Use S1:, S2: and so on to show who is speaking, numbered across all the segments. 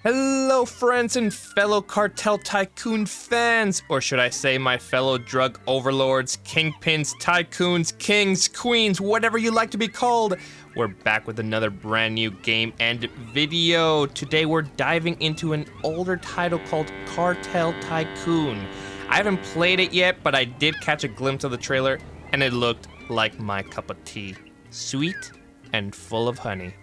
S1: Hello friends and fellow Cartel Tycoon fans, or should I say my fellow drug overlords, kingpins, tycoons, kings, queens, whatever you like to be called. We're back with another brand new game and video. Today we're diving into an older title called Cartel Tycoon. I haven't played it yet, but I did catch a glimpse of the trailer and it looked like my cup of tea. Sweet and full of honey.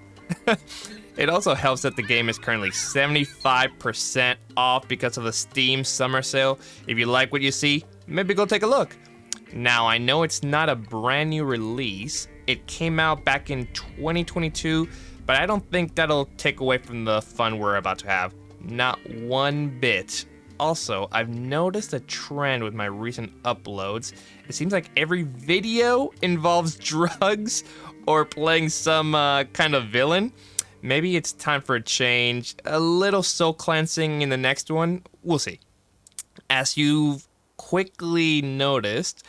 S1: It also helps that the game is currently 75% off because of the Steam summer sale. If you like what you see, maybe go take a look. Now, I know it's not a brand new release. It came out back in 2022, but I don't think that'll take away from the fun we're about to have. Not one bit. Also, I've noticed a trend with my recent uploads. It seems like every video involves drugs or playing some kind of villain. Maybe it's time for a change, a little soul cleansing in the next one. We'll see. As you've quickly noticed,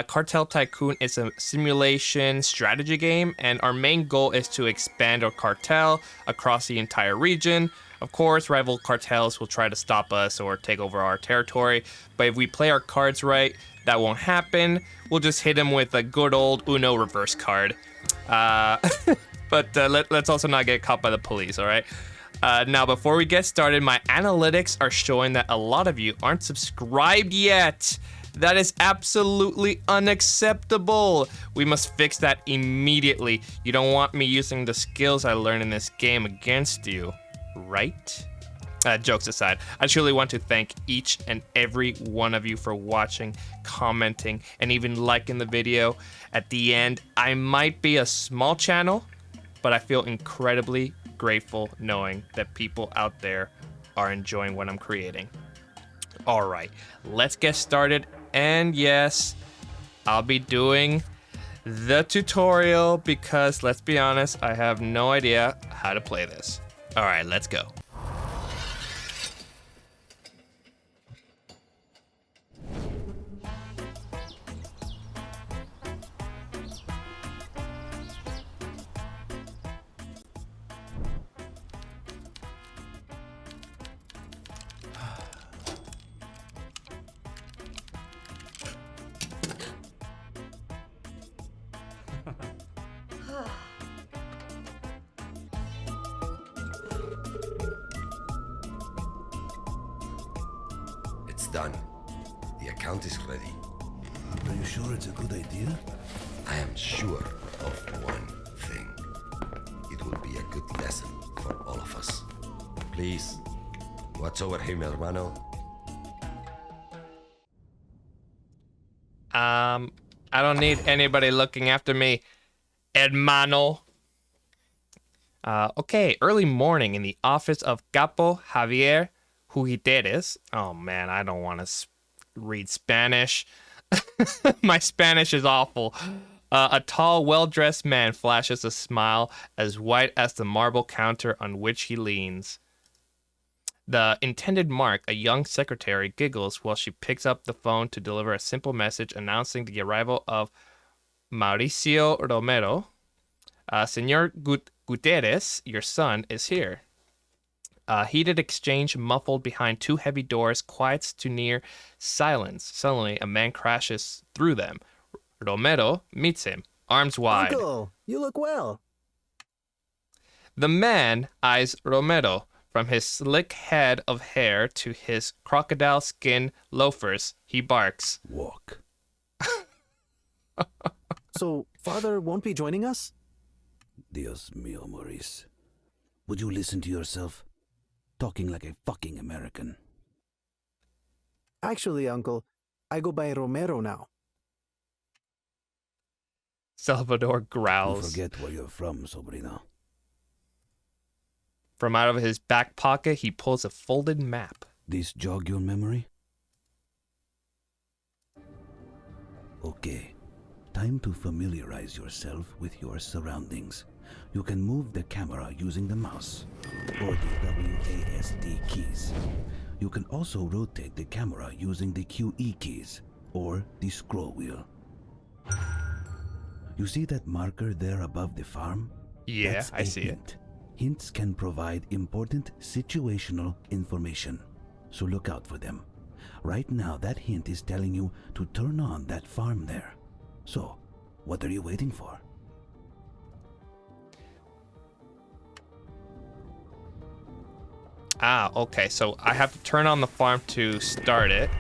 S1: Cartel Tycoon is a simulation strategy game, and our main goal is to expand our cartel across the entire region. Of course, rival cartels will try to stop us or take over our territory, but if we play our cards right, that won't happen. We'll just hit them with a good old Uno reverse card. But let's also not get caught by the police, all right? Now, before we get started, my analytics are showing that a lot of you aren't subscribed yet. That is absolutely unacceptable. We must fix that immediately. You don't want me using the skills I learned in this game against you, right? Jokes aside, I truly want to thank each and every one of you for watching, commenting, and even liking the video. At the end, I might be a small channel, but I feel incredibly grateful knowing that people out there are enjoying what I'm creating. All right, let's get started. And yes, I'll be doing the tutorial because, let's be honest, I have no idea how to play this. All right, let's go.
S2: It's done. The account is ready.
S3: Are you sure it's a good idea?
S2: I am sure of one thing. It will be a good lesson for all of us. Please, watch over him, hermano.
S1: I don't need anybody looking after me, hermano. Okay, early morning in the office of Capo Javier Huguiteres. Oh man, I don't want to read Spanish. My Spanish is awful. A tall, well-dressed man flashes a smile as white as the marble counter on which he leans. The intended mark, a young secretary, giggles while she picks up the phone to deliver a simple message announcing the arrival of Mauricio Romero. Senor Guterres, your son, is here. A heated exchange muffled behind two heavy doors quiets to near silence. Suddenly, a man crashes through them. Romero meets him, arms wide.
S4: Uncle, you look well.
S1: The man eyes Romero, from his slick head of hair to his crocodile skin loafers. He barks.
S3: Walk.
S4: So, father won't be joining us?
S3: Dios mío, Maurice. Would you listen to yourself? Talking like a fucking American.
S4: Actually, uncle, I go by Romero now.
S1: Salvador
S3: You
S1: growls.
S3: forget where you're from, sobrino.
S1: From out of his back pocket, he pulls a folded map.
S3: This jog your memory? Okay. Time to familiarize yourself with your surroundings. You can move the camera using the mouse or the WASD keys. You can also rotate the camera using the QE keys or the scroll wheel. You see that marker there above the farm?
S1: Yeah,
S3: That's
S1: I
S3: a
S1: see it.
S3: hint. Hints can provide important situational information, so look out for them. Right now, that hint is telling you to turn on that farm there. So, what are you waiting for?
S1: Ah, okay, so I have to turn on the farm to start it.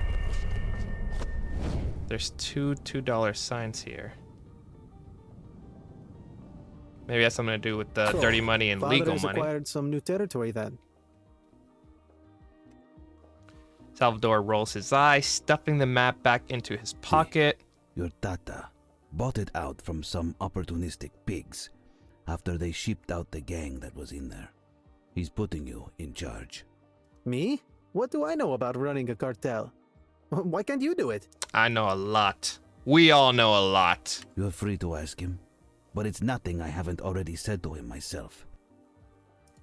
S1: There's two $2 signs here. Maybe that's something to do with the
S4: So,
S1: dirty money and
S4: Father
S1: legal
S4: has
S1: money.
S4: acquired some new territory then.
S1: Salvador rolls his eyes, stuffing the map back into his pocket.
S3: Your tata bought it out from some opportunistic pigs after they shipped out the gang that was in there. He's putting you in charge.
S4: Me? What do I know about running a cartel? Why can't you do it?
S1: I know a lot. We all know a lot.
S3: You're free to ask him, but it's nothing I haven't already said to him myself.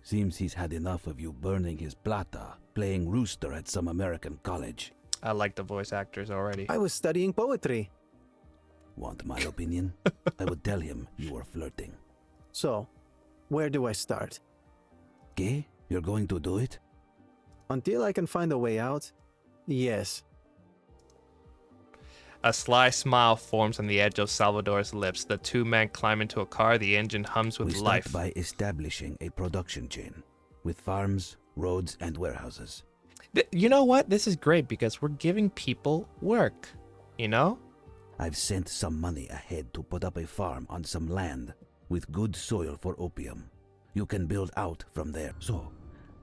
S3: Seems he's had enough of you burning his plata, playing rooster at some American college.
S1: I like the voice actors already.
S4: I was studying poetry.
S3: Want my opinion? I would tell him you were flirting.
S4: So, where do I start?
S3: Okay? You're going to do it?
S4: Until I can find a way out? Yes.
S1: A sly smile forms on the edge of Salvador's lips. The two men climb into a car. The engine hums with
S3: We start
S1: life.
S3: by establishing a production chain with farms, roads, and warehouses.
S1: You know what? This is great because we're giving people work. You know?
S3: I've sent some money ahead to put up a farm on some land with good soil for opium. You can build out from there. So,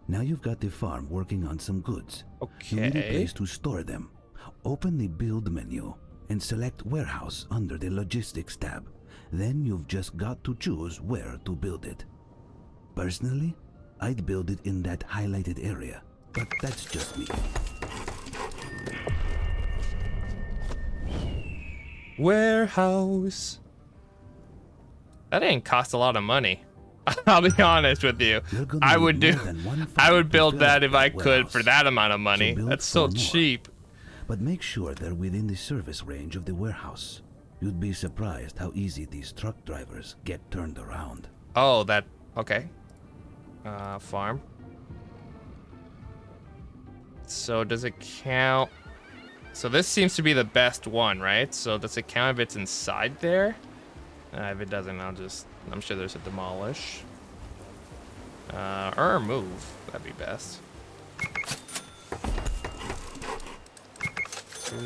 S3: now you've got the farm working on some goods. You need a
S1: Okay.
S3: place to store them. Open the build menu and select warehouse under the logistics tab. Then you've just got to choose where to build it. Personally, I'd build it in that highlighted area, but that's just me.
S1: Warehouse. That didn't cost a lot of money. I'll be honest with you.
S3: You're gonna
S1: I
S3: need
S1: would do.
S3: more than one
S1: I
S3: farm
S1: would
S3: to
S1: build
S3: fill
S1: that
S3: up
S1: if I
S3: that
S1: could
S3: warehouse.
S1: for that amount of money.
S3: build
S1: That's so
S3: 4 more.
S1: cheap.
S3: But make sure they're within the service range of the warehouse. You'd be surprised how easy these truck drivers get turned around.
S1: Oh, that. Okay. Farm. So does it count? So this seems to be the best one, right? So does it count if it's inside there? If it doesn't, I'm sure there's a demolish. Or move. That'd be best. 2.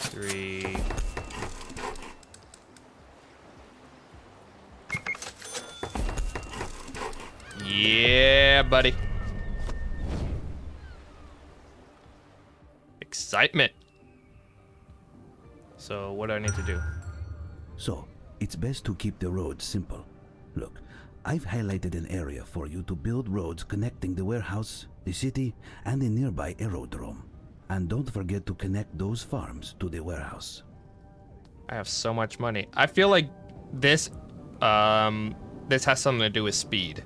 S1: 3. Yeah, buddy. Excitement. So what do I need to do?
S3: So, it's best to keep the roads simple. Look, I've highlighted an area for you to build roads connecting the warehouse, the city, and the nearby aerodrome. And don't forget to connect those farms to the warehouse.
S1: I have so much money. I feel like this this has something to do with speed.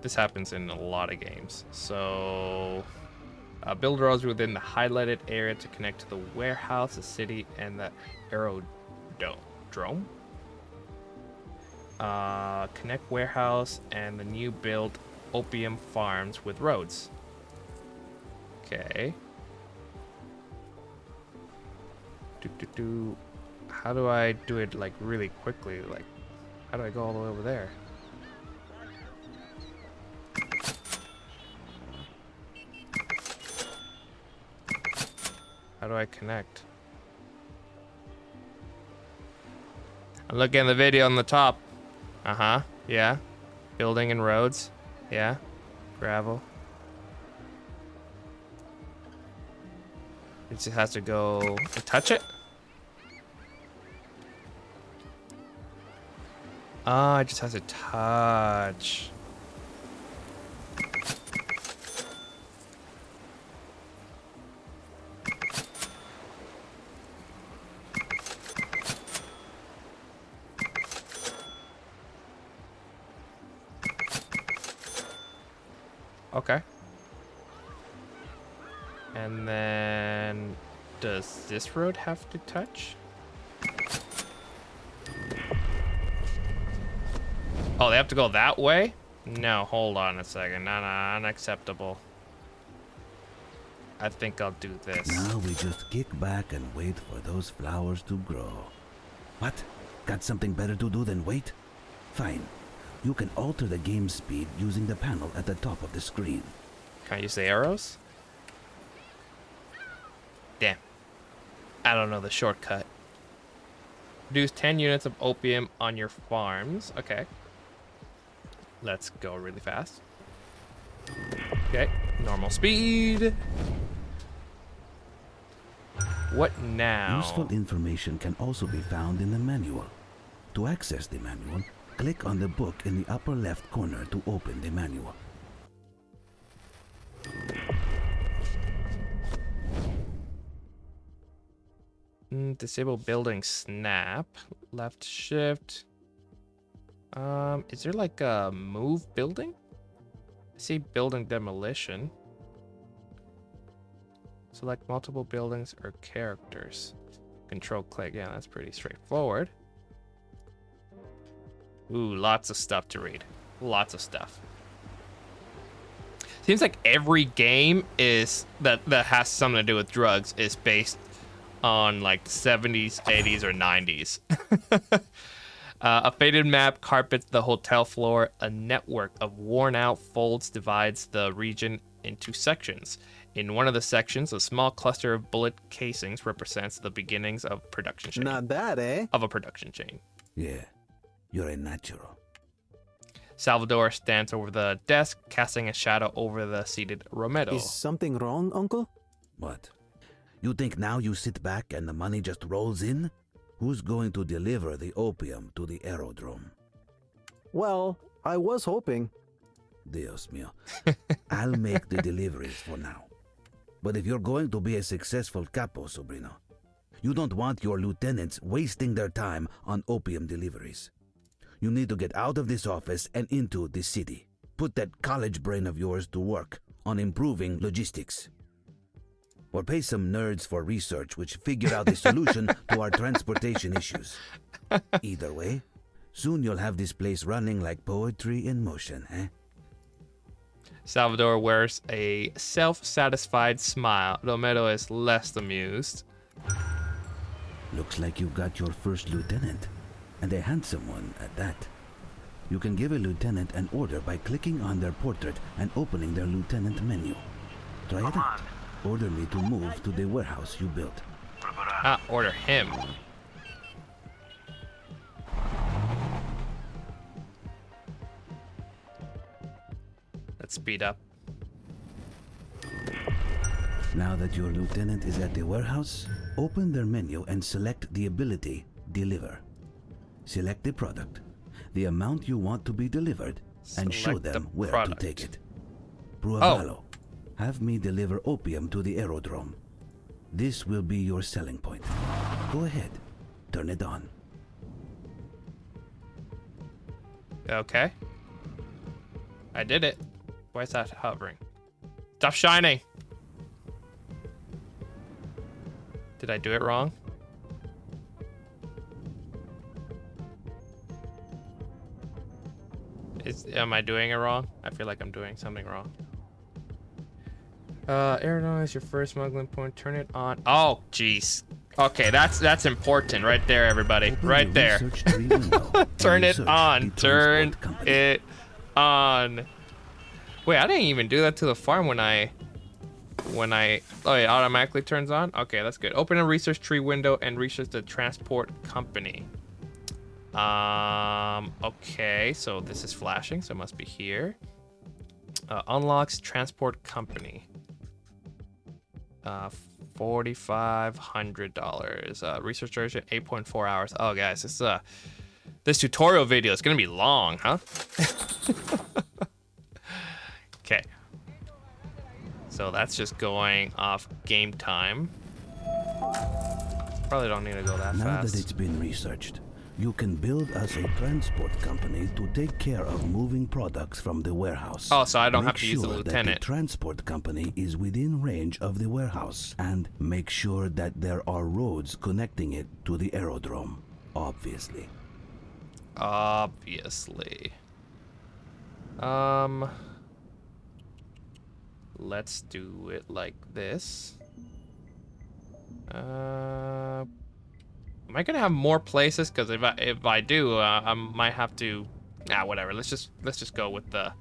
S1: This happens in a lot of games. So build roads within the highlighted area to connect to the warehouse, the city, and the aerodrome. Connect warehouse and the new build opium farms with roads. Okay. How do I do it like really quickly? Like, how do I go all the way over there? How do I connect? I'm looking at the video on the top. Uh-huh. Yeah. Building and roads. Yeah. Gravel. It just has to go and touch it. Ah, it just has to touch. Okay. And then, does this road have to touch? Oh, they have to go that way? No, hold on a second. No, unacceptable. I think I'll do this.
S3: Now we just kick back and wait for those flowers to grow. What? Got something better to do than wait? Fine. You can alter the game speed using the panel at the top of the screen.
S1: Can I use the arrows? Damn. I don't know the shortcut. Produce 10 units of opium on your farms. Okay. Let's go really fast. Okay. Normal speed. What now?
S3: Useful information can also be found in the manual. To access the manual, click on the book in the upper left corner to open the manual.
S1: Disable building snap. Left shift. Is there like a move building? I see building demolition. Select multiple buildings or characters. Control click. Yeah, that's pretty straightforward. Ooh, lots of stuff to read. Lots of stuff. Seems like every game is that has something to do with drugs is based on like 70s, 80s, or 90s. A faded map carpets the hotel floor. A network of worn-out folds divides the region into sections. In one of the sections, a small cluster of bullet casings represents the beginnings of production chain.
S4: Not bad, eh?
S1: Of a production chain.
S3: Yeah, you're a natural.
S1: Salvador stands over the desk, casting a shadow over the seated Romero.
S4: Is something wrong, Uncle?
S3: What? You think now you sit back and the money just rolls in? Who's going to deliver the opium to the aerodrome?
S4: Well, I was hoping.
S3: Dios mío. I'll make the deliveries for now. But if you're going to be a successful capo, sobrino, you don't want your lieutenants wasting their time on opium deliveries. You need to get out of this office and into the city. Put that college brain of yours to work on improving logistics. Or pay some nerds for research which figure out a solution to our transportation issues. Either way, soon you'll have this place running like poetry in motion, eh?
S1: Salvador wears a self-satisfied smile. Romero is less amused.
S3: Looks like you got your first lieutenant, and a handsome one at that. You can give a lieutenant an order by clicking on their portrait and opening their lieutenant menu. Try it out. Order me to move to the warehouse you built.
S1: Order him. Let's speed up.
S3: Now that your lieutenant is at the warehouse, open their menu and select the ability Deliver. Select the product, the amount you want to be delivered, and show
S1: Select the
S3: them where
S1: product.
S3: to take it. Pruavalo, have me deliver opium to the aerodrome. This will be your selling point. Go ahead, turn it on.
S1: Okay. I did it. Why is that hovering? Stop shining. Did I do it wrong? Am I doing it wrong? I feel like I'm doing something wrong. Aerodrome is your first smuggling point. Turn it on. Oh, jeez. Okay, that's important right there, everybody.
S3: Open
S1: Right
S3: the
S1: there.
S3: research tree window and
S1: Turn it
S3: research
S1: on.
S3: the
S1: Turn
S3: transport company.
S1: it on. Wait, I didn't even do that to the farm when I oh, it automatically turns on? Okay, that's good. Open a research tree window and research the transport company. Okay, so this is flashing, so it must be here. Unlocks transport company. $4,500. Research duration 8.4 hours. Oh, guys, this tutorial video is gonna be long, huh? Okay. So that's just going off game time. Probably don't need to go that
S3: Now
S1: fast.
S3: that it's been researched, you can build us a transport company to take care of moving products from the warehouse.
S1: Oh, so I don't
S3: Make
S1: have to use the
S3: sure that
S1: lieutenant.
S3: the transport company is within range of the warehouse, and make sure that there are roads connecting it to the aerodrome, obviously.
S1: Obviously. Let's do it like this. Am I gonna have more places? Because if I do, I might have to. Nah, whatever. Let's just go with the.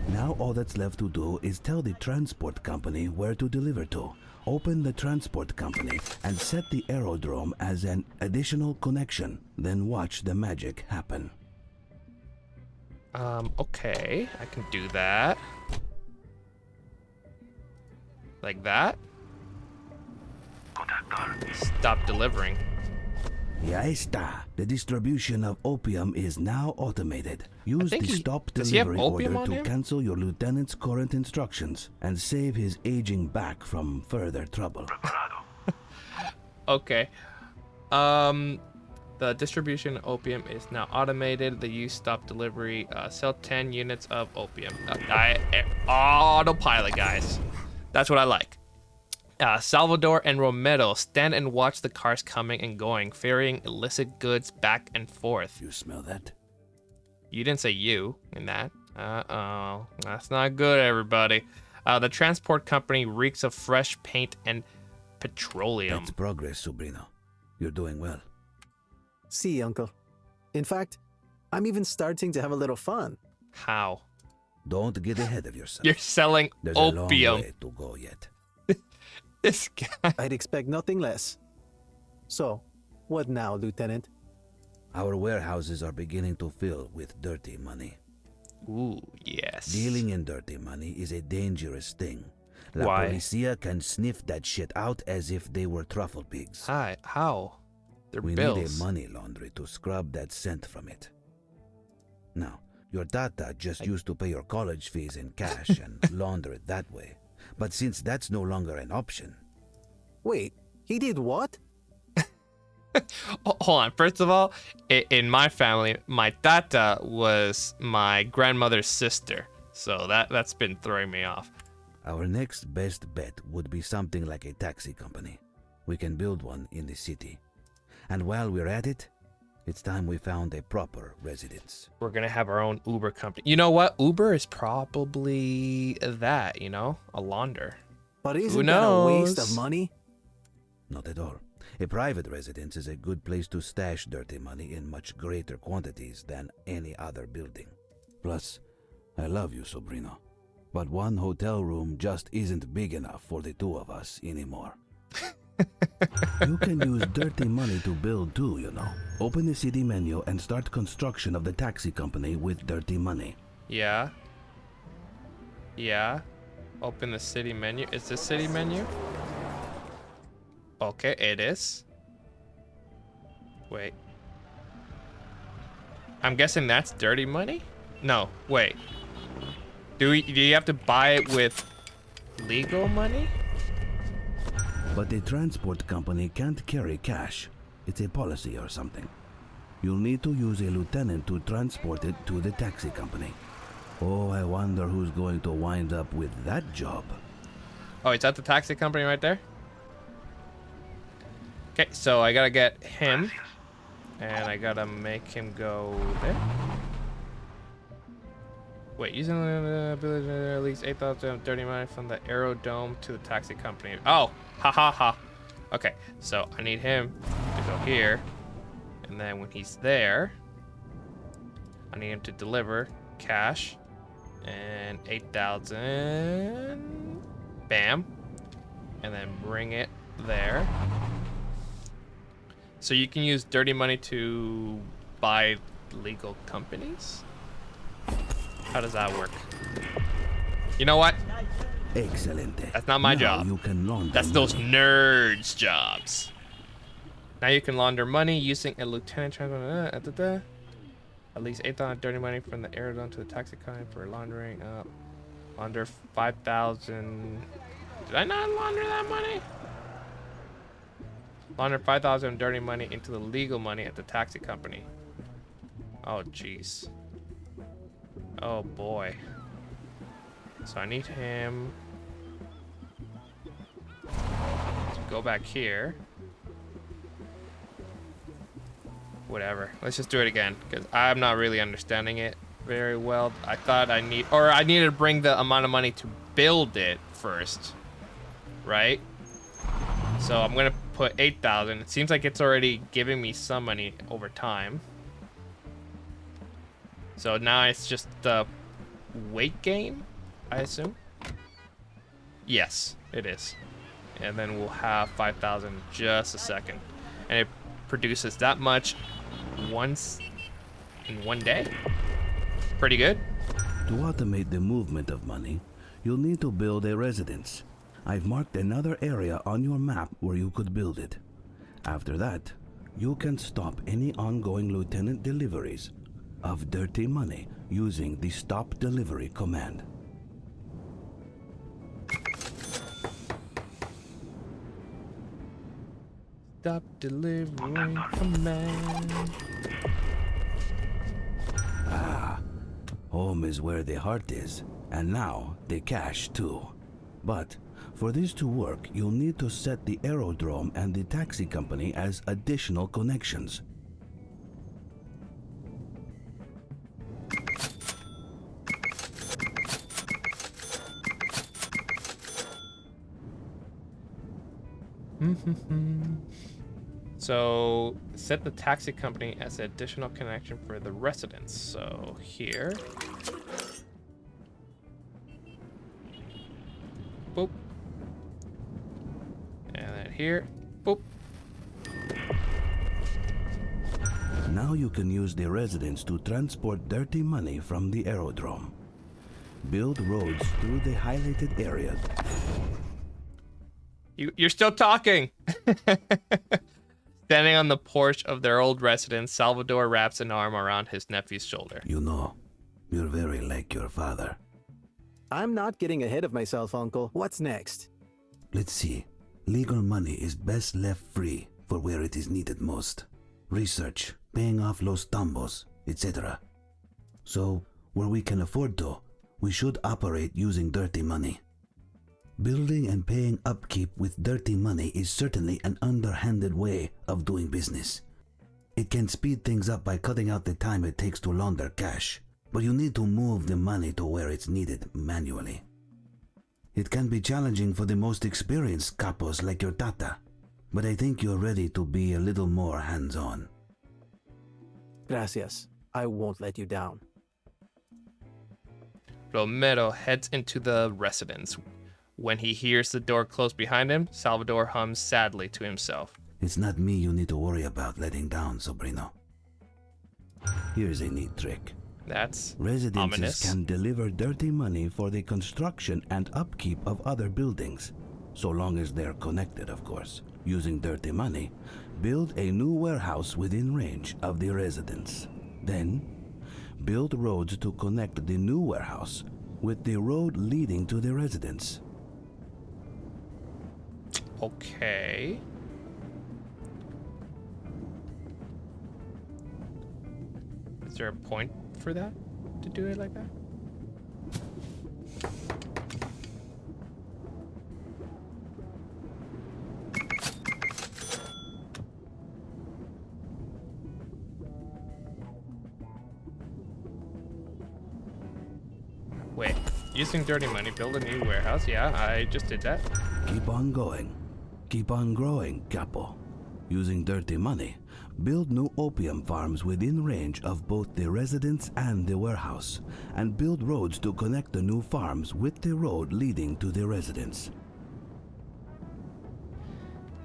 S3: Now all that's left to do is tell the transport company where to deliver to. Open the transport company and set the aerodrome as an additional connection. Then watch the magic happen.
S1: Okay, I can do that. Like that. Stop delivering.
S3: Ya está. The distribution of opium is now automated. Use the stop
S1: does he have
S3: delivery
S1: opium
S3: order
S1: on
S3: to
S1: him?
S3: cancel your lieutenant's current instructions and save his aging back from further trouble.
S1: Okay. The distribution of opium is now automated. The use stop delivery. Sell 10 units of opium. Autopilot, guys. That's what I like. Salvador and Romero stand and watch the cars coming and going, ferrying illicit goods back and forth.
S3: You smell that?
S1: You didn't say you in that. Uh-oh. That's not good, everybody. The transport company reeks of fresh paint and petroleum.
S3: That's progress, Sobrino. You're doing well.
S4: See, Uncle. In fact, I'm even starting to have a little fun.
S1: How?
S3: Don't get ahead of yourself.
S1: You're selling
S3: There's
S1: opium.
S3: a long way to go yet.
S1: This guy.
S4: I'd expect nothing less. So, what now, Lieutenant?
S3: Our warehouses are beginning to fill with dirty money.
S1: Ooh, yes.
S3: Dealing in dirty money is a dangerous thing. La
S1: Why?
S3: Policia can sniff that shit out as if they were truffle pigs.
S1: Hi, how? They're
S3: We
S1: bills.
S3: need a money laundry to scrub that scent from it. Now, your tata just used to pay your college fees in cash and launder it that way. But since that's no longer an option...
S4: Wait, he did what?
S1: Hold on. First of all, in my family, my tata was my grandmother's sister. So that's been throwing me off.
S3: Our next best bet would be something like a taxi company. We can build one in the city. And while we're at it, it's time we found a proper residence.
S1: We're going to have our own Uber company. You know what? Uber is probably that, a launder.
S4: But isn't that a waste of money?
S3: Not at all. A private residence is a good place to stash dirty money in much greater quantities than any other building. Plus, I love you, Sobrino. But one hotel room just isn't big enough for the two of us anymore. You can use dirty money to build too, Open the city menu and start construction of the taxi company with dirty money.
S1: Yeah. Yeah. Open the city menu. Is this city menu? Okay, it is. Wait. I'm guessing that's dirty money? No, wait. Do you have to buy it with legal money?
S3: But the transport company can't carry cash. It's a policy or something. You'll need to use a lieutenant to transport it to the taxi company. Oh, I wonder who's going to wind up with that job.
S1: Oh, is that the taxi company right there? Okay, so I gotta get him. And I gotta make him go there. Wait, using the ability to release 8,000 dirty money from the aerodrome to the taxi company. Oh, ha ha ha. Okay, so I need him to go here. And then when he's there, I need him to deliver cash and 8,000. Bam. And then bring it there. So you can use dirty money to buy legal companies? How does that work? You know what?
S3: Excelente.
S1: That's not my job.
S3: You can launder
S1: That's those
S3: money.
S1: nerds' jobs. Now you can launder money using a lieutenant. At least 8,000 dirty money from the aerodrome to the taxi company for laundering. Launder 5,000. Did I not launder that money? Launder 5,000 dirty money into the legal money at the taxi company. Oh, jeez. Oh, boy. So I need him to go back here. Whatever. Let's just do it again, because I'm not really understanding it very well. I thought I needed to bring the amount of money to build it first, right? So I'm gonna put 8,000. It seems like it's already giving me some money over time. So now it's just the weight gain, I assume. Yes, it is. And then we'll have 5,000 in just a second, and it produces that much once in one day. Pretty good.
S3: To automate the movement of money, you'll need to build a residence. I've marked another area on your map where you could build it. After that, you can stop any ongoing lieutenant deliveries of dirty money using the stop delivery command.
S1: Stop delivering command.
S3: Home is where the heart is, and now the cash too. But for this to work, you'll need to set the aerodrome and the taxi company as additional connections.
S1: So set the taxi company as an additional connection for the residents. So here. Boop. And then here. Boop.
S3: Now you can use the residents to transport dirty money from the aerodrome. Build roads through the highlighted area.
S1: You're still talking. Standing on the porch of their old residence, Salvador wraps an arm around his nephew's shoulder.
S3: You know, you're very like your father.
S4: I'm not getting ahead of myself, Uncle. What's next?
S3: Let's see. Legal money is best left free for where it is needed most. Research, paying off los tambos, etc. So, where we can afford to, we should operate using dirty money. Building and paying upkeep with dirty money is certainly an underhanded way of doing business. It can speed things up by cutting out the time it takes to launder cash, but you need to move the money to where it's needed manually. It can be challenging for the most experienced capos like your tata, but I think you're ready to be a little more hands-on.
S4: Gracias. I won't let you down.
S1: Romero heads into the residence. When he hears the door close behind him, Salvador hums sadly to himself.
S3: It's not me you need to worry about letting down, Sobrino. Here's a neat trick.
S1: That's
S3: Residences
S1: ominous.
S3: can deliver dirty money for the construction and upkeep of other buildings, so long as they're connected, of course. Using dirty money, build a new warehouse within range of the residence. Then, build roads to connect the new warehouse with the road leading to the residence.
S1: Okay. Is there a point for that? To do it like that? Wait, using dirty money, build a new warehouse. Yeah, I just did that.
S3: Keep on going. Keep on growing, Capo. Using dirty money, build new opium farms within range of both the residence and the warehouse, and build roads to connect the new farms with the road leading to the residence.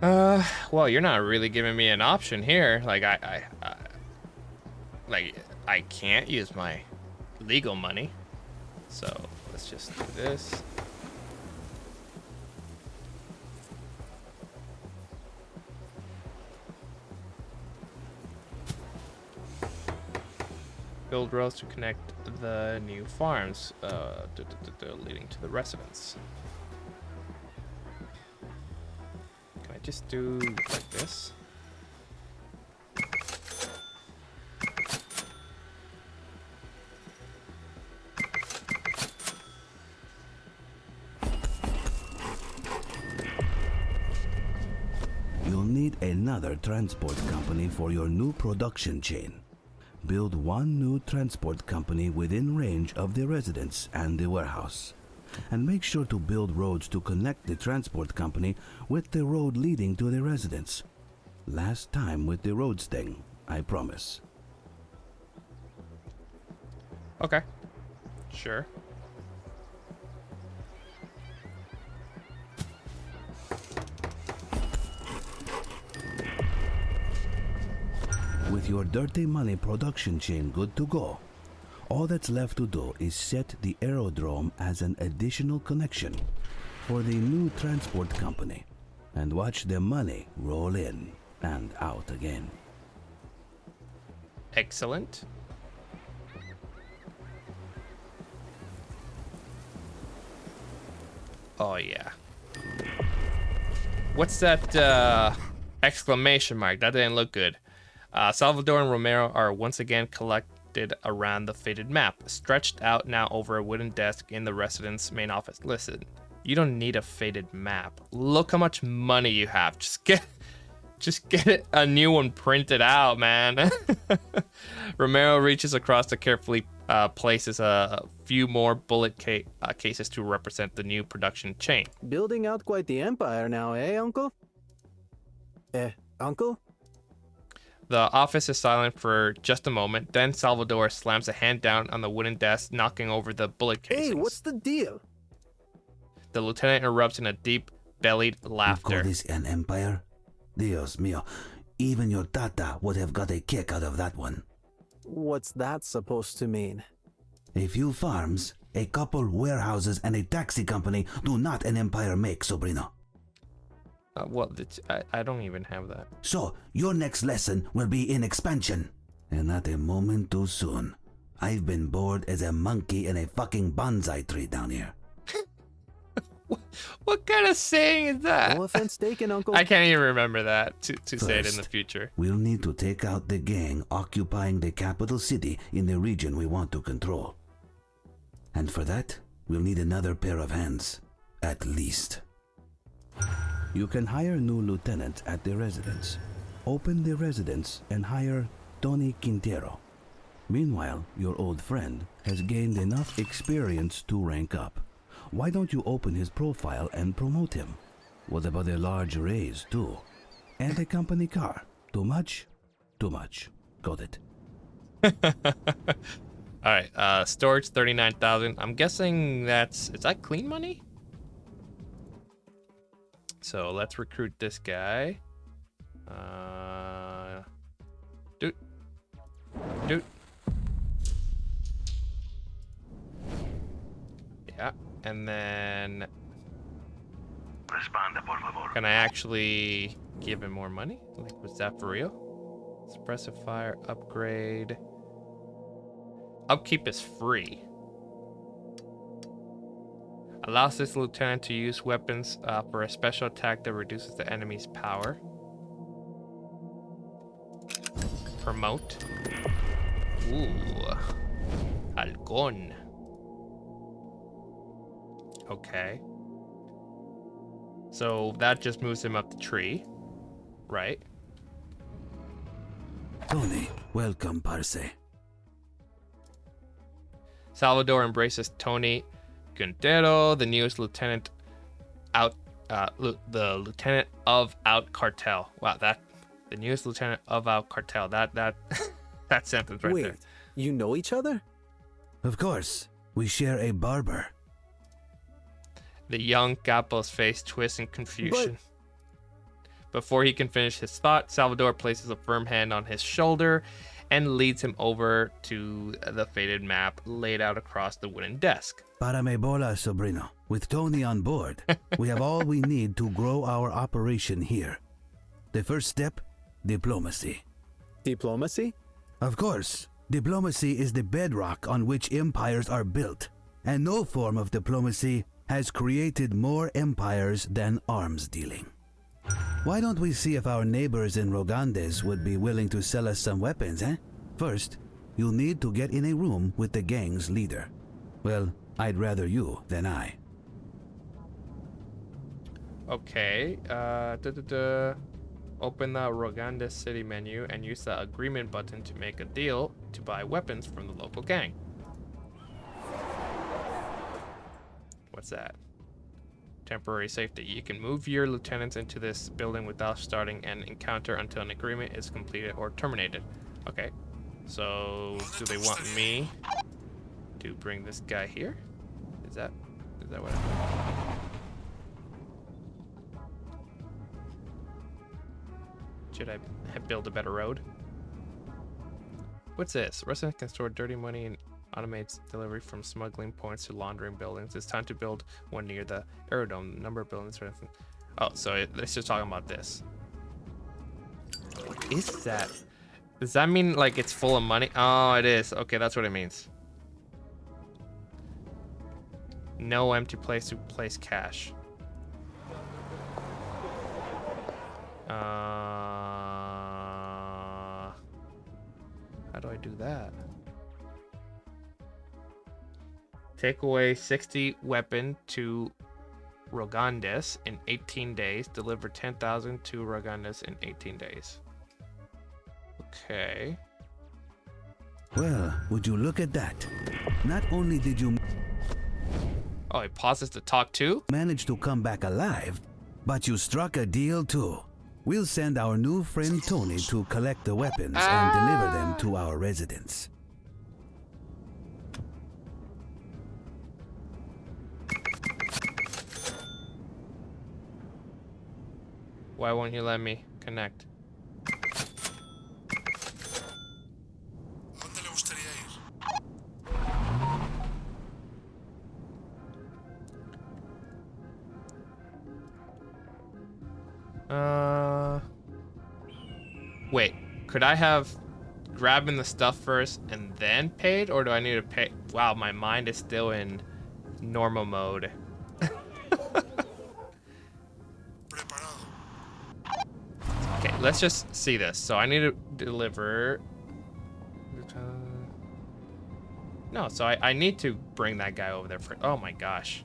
S1: Well, you're not really giving me an option here. Like, I can't use my legal money. So, let's just do this. Build roads to connect the new farms, leading to the residence. Can I just do like this?
S3: You'll need another transport company for your new production chain. Build one new transport company within range of the residence and the warehouse. And make sure to build roads to connect the transport company with the road leading to the residence. Last time with the roads thing, I promise.
S1: Okay. Sure.
S3: With your dirty money production chain good to go, all that's left to do is set the aerodrome as an additional connection for the new transport company and watch the money roll in and out again.
S1: Excellent. Oh yeah. What's that exclamation mark? That didn't look good. Salvador and Romero are once again collected around the faded map, stretched out now over a wooden desk in the residence main office. Listen, you don't need a faded map. Look how much money you have. Just get a new one printed out, man. Romero reaches across to carefully places a few more bullet cases to represent the new production chain.
S4: Building out quite the empire now, eh, Uncle? Uncle?
S1: The office is silent for just a moment. Then Salvador slams a hand down on the wooden desk, knocking over the bullet casings.
S4: Hey, what's the deal?
S1: The lieutenant erupts in a deep-bellied
S3: You
S1: laughter.
S3: call this an empire? Dios mío, even your tata would have got a kick out of that one.
S4: What's that supposed to mean?
S3: A few farms, a couple warehouses, and a taxi company do not an empire make, sobrino.
S1: I don't even have that.
S3: So, your next lesson will be in expansion. And not a moment too soon. I've been bored as a monkey in a fucking bonsai tree down here.
S1: What kind of saying is that?
S4: No offense taken, Uncle.
S1: I can't even remember that to say it in the
S3: First,
S1: future.
S3: We'll need to take out the gang occupying the capital city in the region we want to control. And for that, we'll need another pair of hands. At least. You can hire new lieutenants at the residence. Open the residence and hire Tony Quintero. Meanwhile, your old friend has gained enough experience to rank up. Why don't you open his profile and promote him? What about a large raise, too? And a company car. Too much? Too much. Got it.
S1: Alright, storage 39,000. I'm guessing is that clean money? So let's recruit this guy. Dude. Yeah, and then
S5: Responda, por favor.
S1: can I actually give him more money? Like, was that for real? Suppressive fire, upgrade. Upkeep is free. Allows this lieutenant to use weapons for a special attack that reduces the enemy's power. Promote. Ooh. Halcón. Okay. So that just moves him up the tree, right?
S3: Tony, welcome, parce.
S1: Salvador embraces Tony Quintero, the newest lieutenant the lieutenant of Out Cartel. Wow, the newest lieutenant of Out Cartel. That that sentence right
S4: Wait,
S1: there.
S4: you know each other?
S3: Of course, we share a barber.
S1: The young Capo's face twists in confusion. Before he can finish his thought, Salvador places a firm hand on his shoulder and leads him over to the faded map laid out across the wooden desk.
S3: Para me bola, sobrino. With Tony on board, we have all we need to grow our operation here. The first step, diplomacy.
S4: Diplomacy?
S3: Of course, diplomacy is the bedrock on which empires are built, and no form of diplomacy has created more empires than arms dealing. Why don't we see if our neighbors in Rogandes would be willing to sell us some weapons, eh? First, you'll need to get in a room with the gang's leader. Well, I'd rather you than I.
S1: Okay, Open the Roganda City menu and use the agreement button to make a deal to buy weapons from the local gang. What's that? Temporary safety. You can move your lieutenants into this building without starting an encounter until an agreement is completed or terminated. Okay. So, do they want me to bring this guy here? Is that what should I build a better road? What's this? Residents can store dirty money and automates delivery from smuggling points to laundering buildings. It's time to build one near the aerodrome. Number of buildings. Oh, so it's just talking about this. What is that? Does that mean like it's full of money? Oh, it is. Okay, that's what it means. No empty place to place cash. How do I do that? Take away 60 weapon to Rogandes in 18 days. Deliver 10,000 to Rogandes in 18 days. Okay.
S3: Well, would you look at that? Not only did you
S1: Oh, he pauses to talk too?
S3: manage to come back alive, but you struck a deal too. We'll send our new friend Tony to collect the weapons and deliver them to our residence.
S1: Why won't you let me connect?
S5: ¿Dónde le gustaría ir?
S1: Wait, could I have grabbing the stuff first and then paid, or do I need to pay? Wow, my mind is still in normal mode.
S5: Preparado.
S1: Okay, let's just see this. So I need to deliver. No, so I need to bring that guy over there for. Oh my gosh.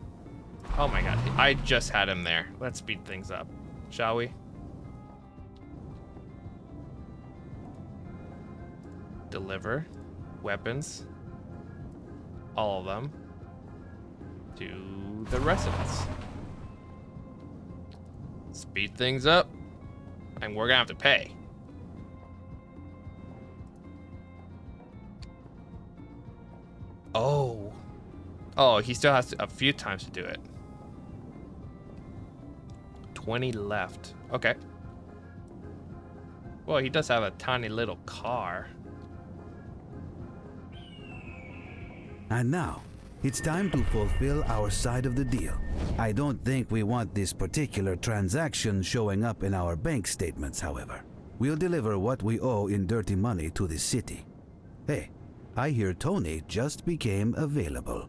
S1: Oh my god, I just had him there. Let's speed things up, shall we? Deliver weapons, all of them, to the residents. Speed things up, and we're gonna have to pay. Oh, he still has a few times to do it. 20 left. Okay. Well, he does have a tiny little car.
S3: And now, it's time to fulfill our side of the deal. I don't think we want this particular transaction showing up in our bank statements, however. We'll deliver what we owe in dirty money to the city. Hey, I hear Tony just became available.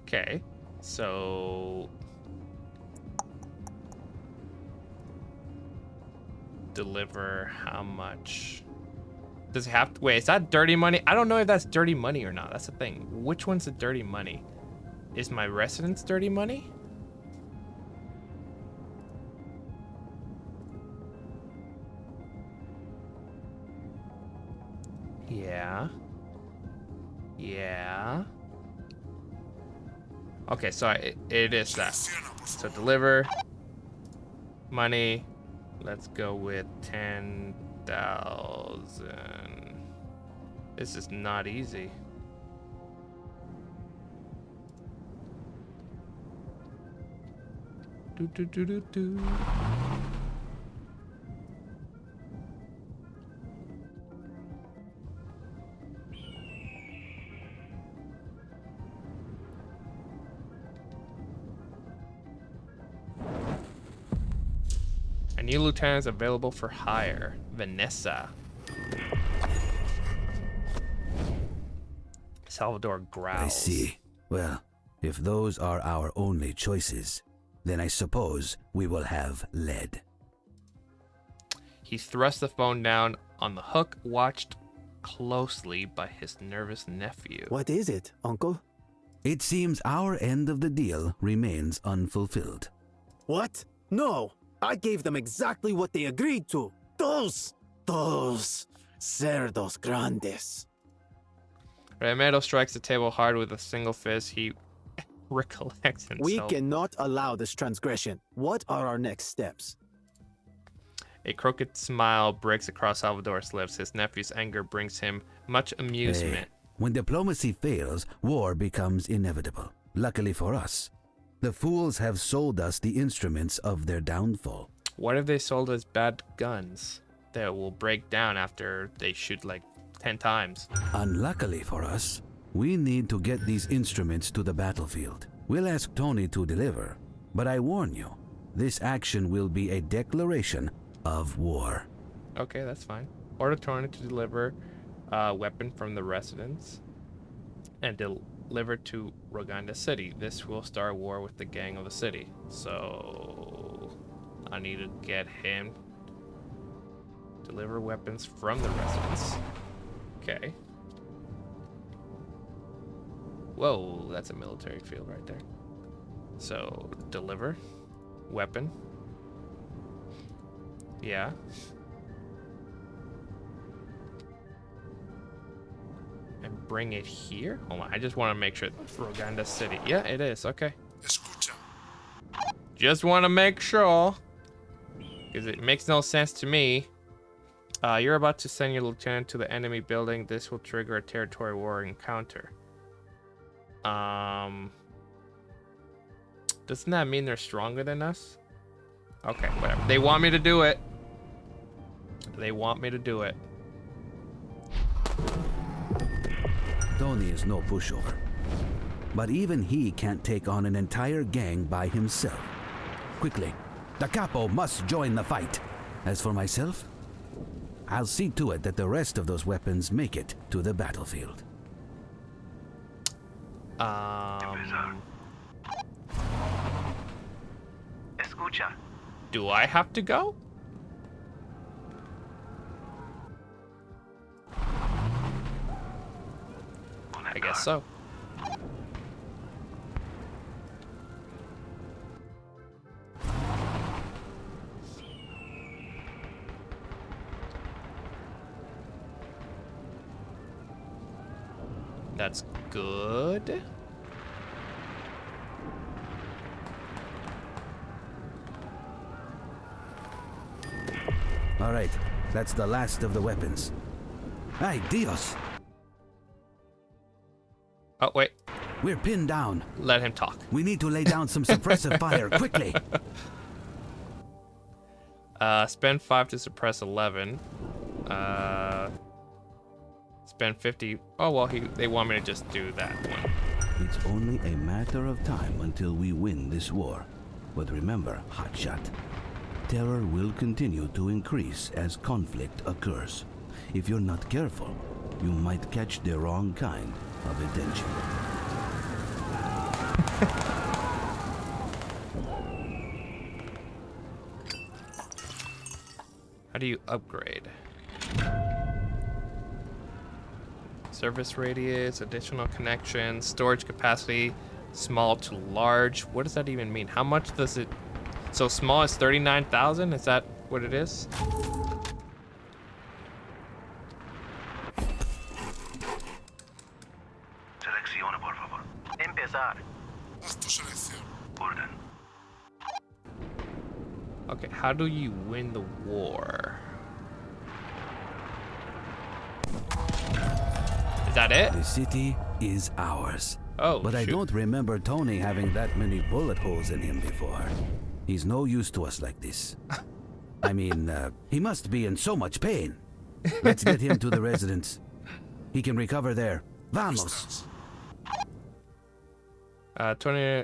S1: Okay, so deliver how much? Does it have to wait? Is that dirty money? I don't know if that's dirty money or not. That's the thing. Which one's the dirty money? Is my residence dirty money? Yeah. Yeah. Okay, so it is that.
S5: Selecciona, por
S1: So
S5: favor.
S1: deliver money. Let's go with 10,000. This is not easy. Do do do do do. A new lieutenant is available for hire. Vanessa. Salvador growls.
S3: I see. Well, if those are our only choices, then I suppose we will have lead.
S1: He thrust the phone down on the hook, watched closely by his nervous nephew.
S4: What is it, Uncle?
S3: It seems our end of the deal remains unfulfilled.
S4: What? No! I gave them exactly what they agreed to. Dos cerdos grandes.
S1: Remero strikes the table hard with a single fist. He recollects himself.
S4: We cannot allow this transgression. What are our next steps?
S1: A crooked smile breaks across Salvador's lips. His nephew's anger brings him much amusement.
S3: Hey, when diplomacy fails, war becomes inevitable. Luckily for us, the fools have sold us the instruments of their downfall.
S1: What if they sold us bad guns that will break down after they shoot like 10 times?
S3: Unluckily for us, we need to get these instruments to the battlefield. We'll ask Tony to deliver, but I warn you, this action will be a declaration of war.
S1: Okay, that's fine. Order Tony to deliver a weapon from the residence and deliver to Roganda City. This will start war with the gang of the city. So I need to get him deliver weapons from the residence. Okay. Whoa, that's a military field right there. So deliver weapon. Yeah. And bring it here? Hold on, I just want to make sure. Roganda City. Yeah, it is. Okay.
S5: Escucha.
S1: Just want to make sure. Because it makes no sense to me. You're about to send your lieutenant to the enemy building. This will trigger a territory war encounter. Doesn't that mean they're stronger than us? Okay, whatever. They want me to do it. They want me to do it.
S3: Tony is no pushover. But even he can't take on an entire gang by himself. Quickly, the capo must join the fight. As for myself, I'll see to it that the rest of those weapons make it to the battlefield.
S6: Escucha.
S1: Do I have to go? I guess so. That's good.
S3: All right, that's the last of the weapons. Ay, Dios!
S1: Oh, wait.
S3: We're pinned down.
S1: Let him talk.
S3: We need to lay down some suppressive fire, quickly!
S1: Spend 5 to suppress 11. Spend 50. Oh, well, they want me to just do that one.
S3: It's only a matter of time until we win this war. But remember, Hotshot, terror will continue to increase as conflict occurs. If you're not careful, you might catch the wrong kind of attention.
S1: How do you upgrade? Service radius, additional connections, storage capacity, small to large. What does that even mean? How much does it... So small is 39,000? Is that what it is?
S6: Selecciona, por favor. Empezar.
S5: Haz tu selección.
S6: Orden.
S1: Okay, how do you win the war? Is that it?
S3: The city is ours.
S1: Oh,
S3: but I
S1: shoot.
S3: don't remember Tony having that many bullet holes in him before. He's no use to us like this. I mean, he must be in so much pain. Let's get him to the residence. He can recover there. Vamos!
S1: Tony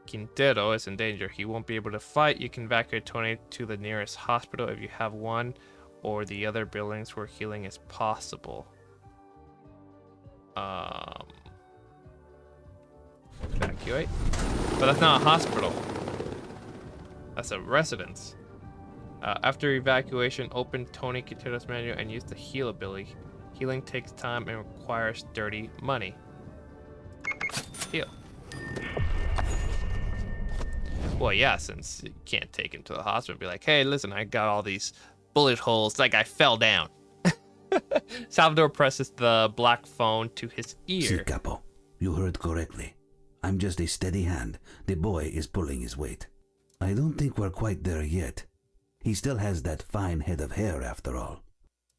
S1: Quintero is in danger. He won't be able to fight. You can evacuate Tony to the nearest hospital if you have one, or the other buildings where healing is possible. Evacuate. But that's not a hospital. That's a residence. After evacuation, open Tony Quintero's menu and use the heal ability. Healing takes time and requires dirty money. Heal. Well, yeah, since you can't take him to the hospital, be like, hey, listen, I got all these bullet holes, like I fell down. Salvador presses the black phone to his
S3: Si,
S1: ear.
S3: Capo. You heard correctly. I'm just a steady hand. The boy is pulling his weight. I don't think we're quite there yet. He still has that fine head of hair after all.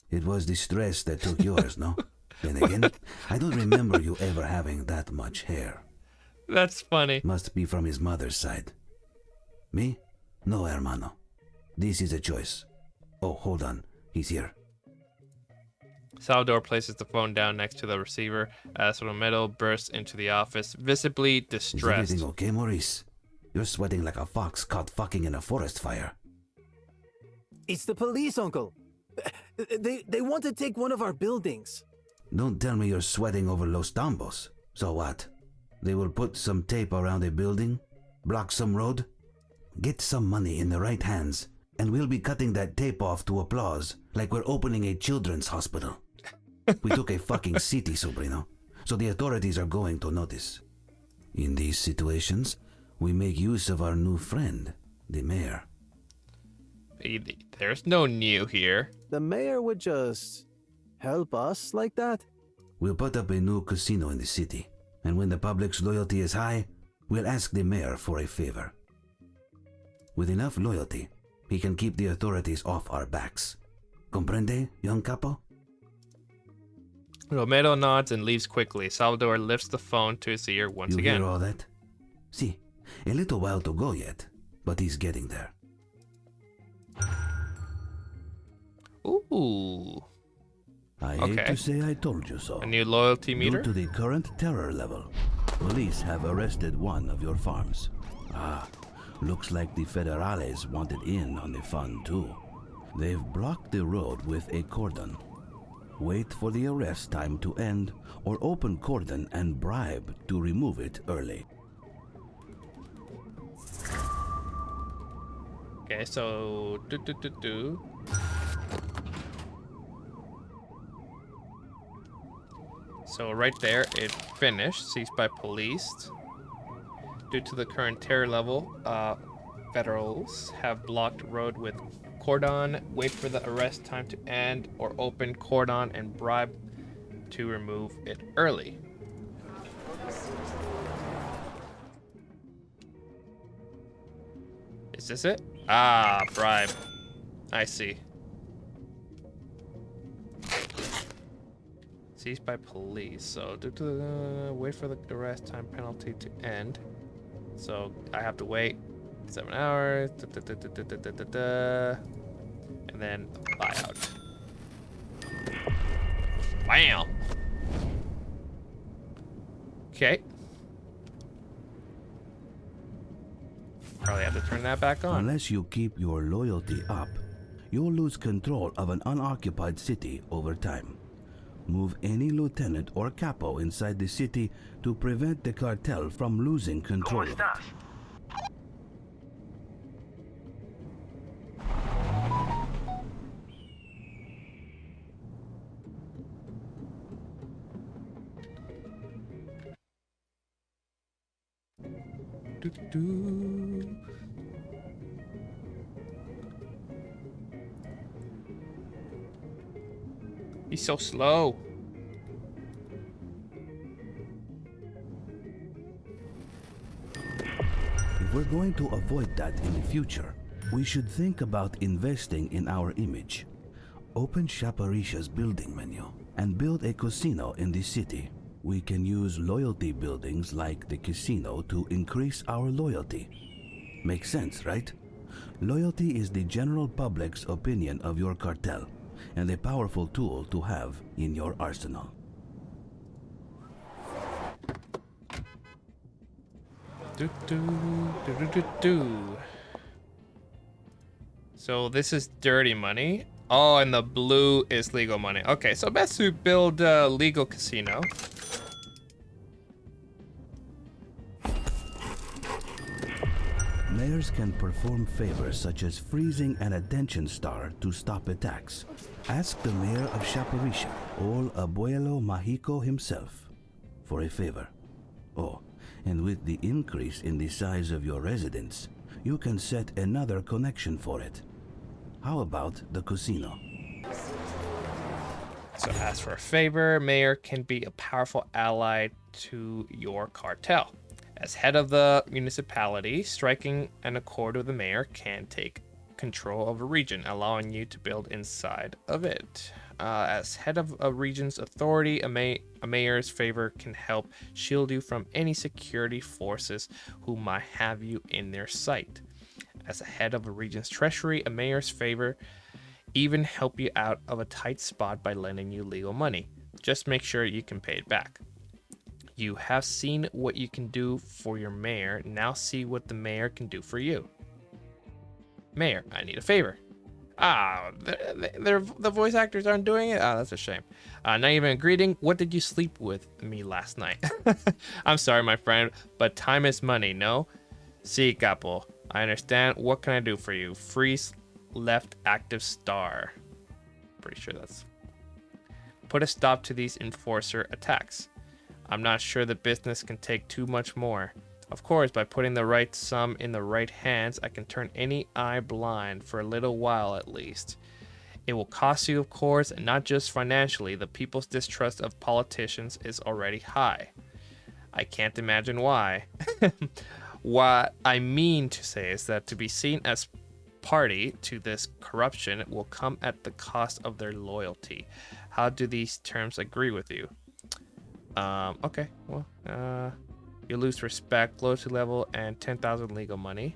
S3: It was the stress that took yours, no? Then again, I don't remember you ever having that much hair.
S1: That's funny.
S3: Must be from his mother's side. Me? No, hermano. This is a choice. Oh, hold on. He's here.
S1: Salvador places the phone down next to the receiver as Romero bursts into the office, visibly
S3: Is
S1: distressed.
S3: everything okay, Maurice? You're sweating like a fox caught fucking in a forest fire.
S4: It's the police, Uncle. They want to take one of our buildings.
S3: Don't tell me you're sweating over Los Tambos. So what? They will put some tape around a building? Block some road? Get some money in the right hands, and we'll be cutting that tape off to applause like we're opening a children's hospital. We took a fucking city, Sobrino, so the authorities are going to notice. In these situations, we make use of our new friend, the mayor.
S1: There's no new here.
S4: The mayor would just help us like that?
S3: We'll put up a new casino in the city, and when the public's loyalty is high, we'll ask the mayor for a favor. With enough loyalty, he can keep the authorities off our backs. Comprende, young capo?
S1: Romero nods and leaves quickly. Salvador lifts the phone to his ear once
S3: You
S1: again.
S3: hear all that? See, a little while to go yet, but he's getting there.
S1: Ooh.
S3: I
S1: Okay.
S3: hate to say I told you so.
S1: A new loyalty meter?
S3: Due to the current terror level, police have arrested one of your farms. Looks like the federales wanted in on the fun too. They've blocked the road with a cordon. Wait for the arrest time to end, or open cordon and bribe to remove it early.
S1: Okay, so So right there, it finished. Seized by police. Due to the current terror level, federals have blocked road with cordon. Wait for the arrest time to end, or open cordon and bribe to remove it early. Is this it? Ah, bribe. I see. Seized by police. So due to the wait for the arrest time penalty to end. So I have to wait 7 hours. And then buyout. Bam. Okay. Probably have to turn that back on.
S3: Unless you keep your loyalty up, you'll lose control of an unoccupied city over time. Move any lieutenant or capo inside the city to prevent the cartel from losing control
S6: ¿Cómo
S3: of
S6: estás?
S3: it.
S1: He's so slow.
S3: If we're going to avoid that in the future, we should think about investing in our image. Open Chaparisha's building menu and build a casino in the city. We can use loyalty buildings like the casino to increase our loyalty. Makes sense, right? Loyalty is the general public's opinion of your cartel, and a powerful tool to have in your arsenal.
S1: So this is dirty money. Oh, and the blue is legal money. Okay, so best to build a legal casino.
S3: Mayors can perform favors such as freezing an attention star to stop attacks. Ask the mayor of Chaparisha, or Abuelo Mágico himself, for a favor. Oh, and with the increase in the size of your residence, you can set another connection for it. How about the casino?
S1: So ask for a favor. Mayor can be a powerful ally to your cartel. As head of the municipality, striking an accord with the mayor can take control of a region, allowing you to build inside of it. As head of a region's authority, a mayor's favor can help shield you from any security forces who might have you in their sight. As a head of a region's treasury, a mayor's favor even help you out of a tight spot by lending you legal money. Just make sure you can pay it back. You have seen what you can do for your mayor. Now see what the mayor can do for you. Mayor, I need a favor. The voice actors aren't doing it? That's a shame. Not even a greeting. What did you sleep with me last night? I'm sorry, my friend, but time is money, no? See, Capo, I understand. What can I do for you? Freeze left active star. Pretty sure that's... Put a stop to these enforcer attacks. I'm not sure the business can take too much more. Of course, by putting the right sum in the right hands, I can turn any eye blind for a little while at least. It will cost you, of course, and not just financially. The people's distrust of politicians is already high. I can't imagine why. What I mean to say is that to be seen as party to this corruption will come at the cost of their loyalty. How do these terms agree with you? Okay, well, you lose respect, loyalty level, and 10,000 legal money.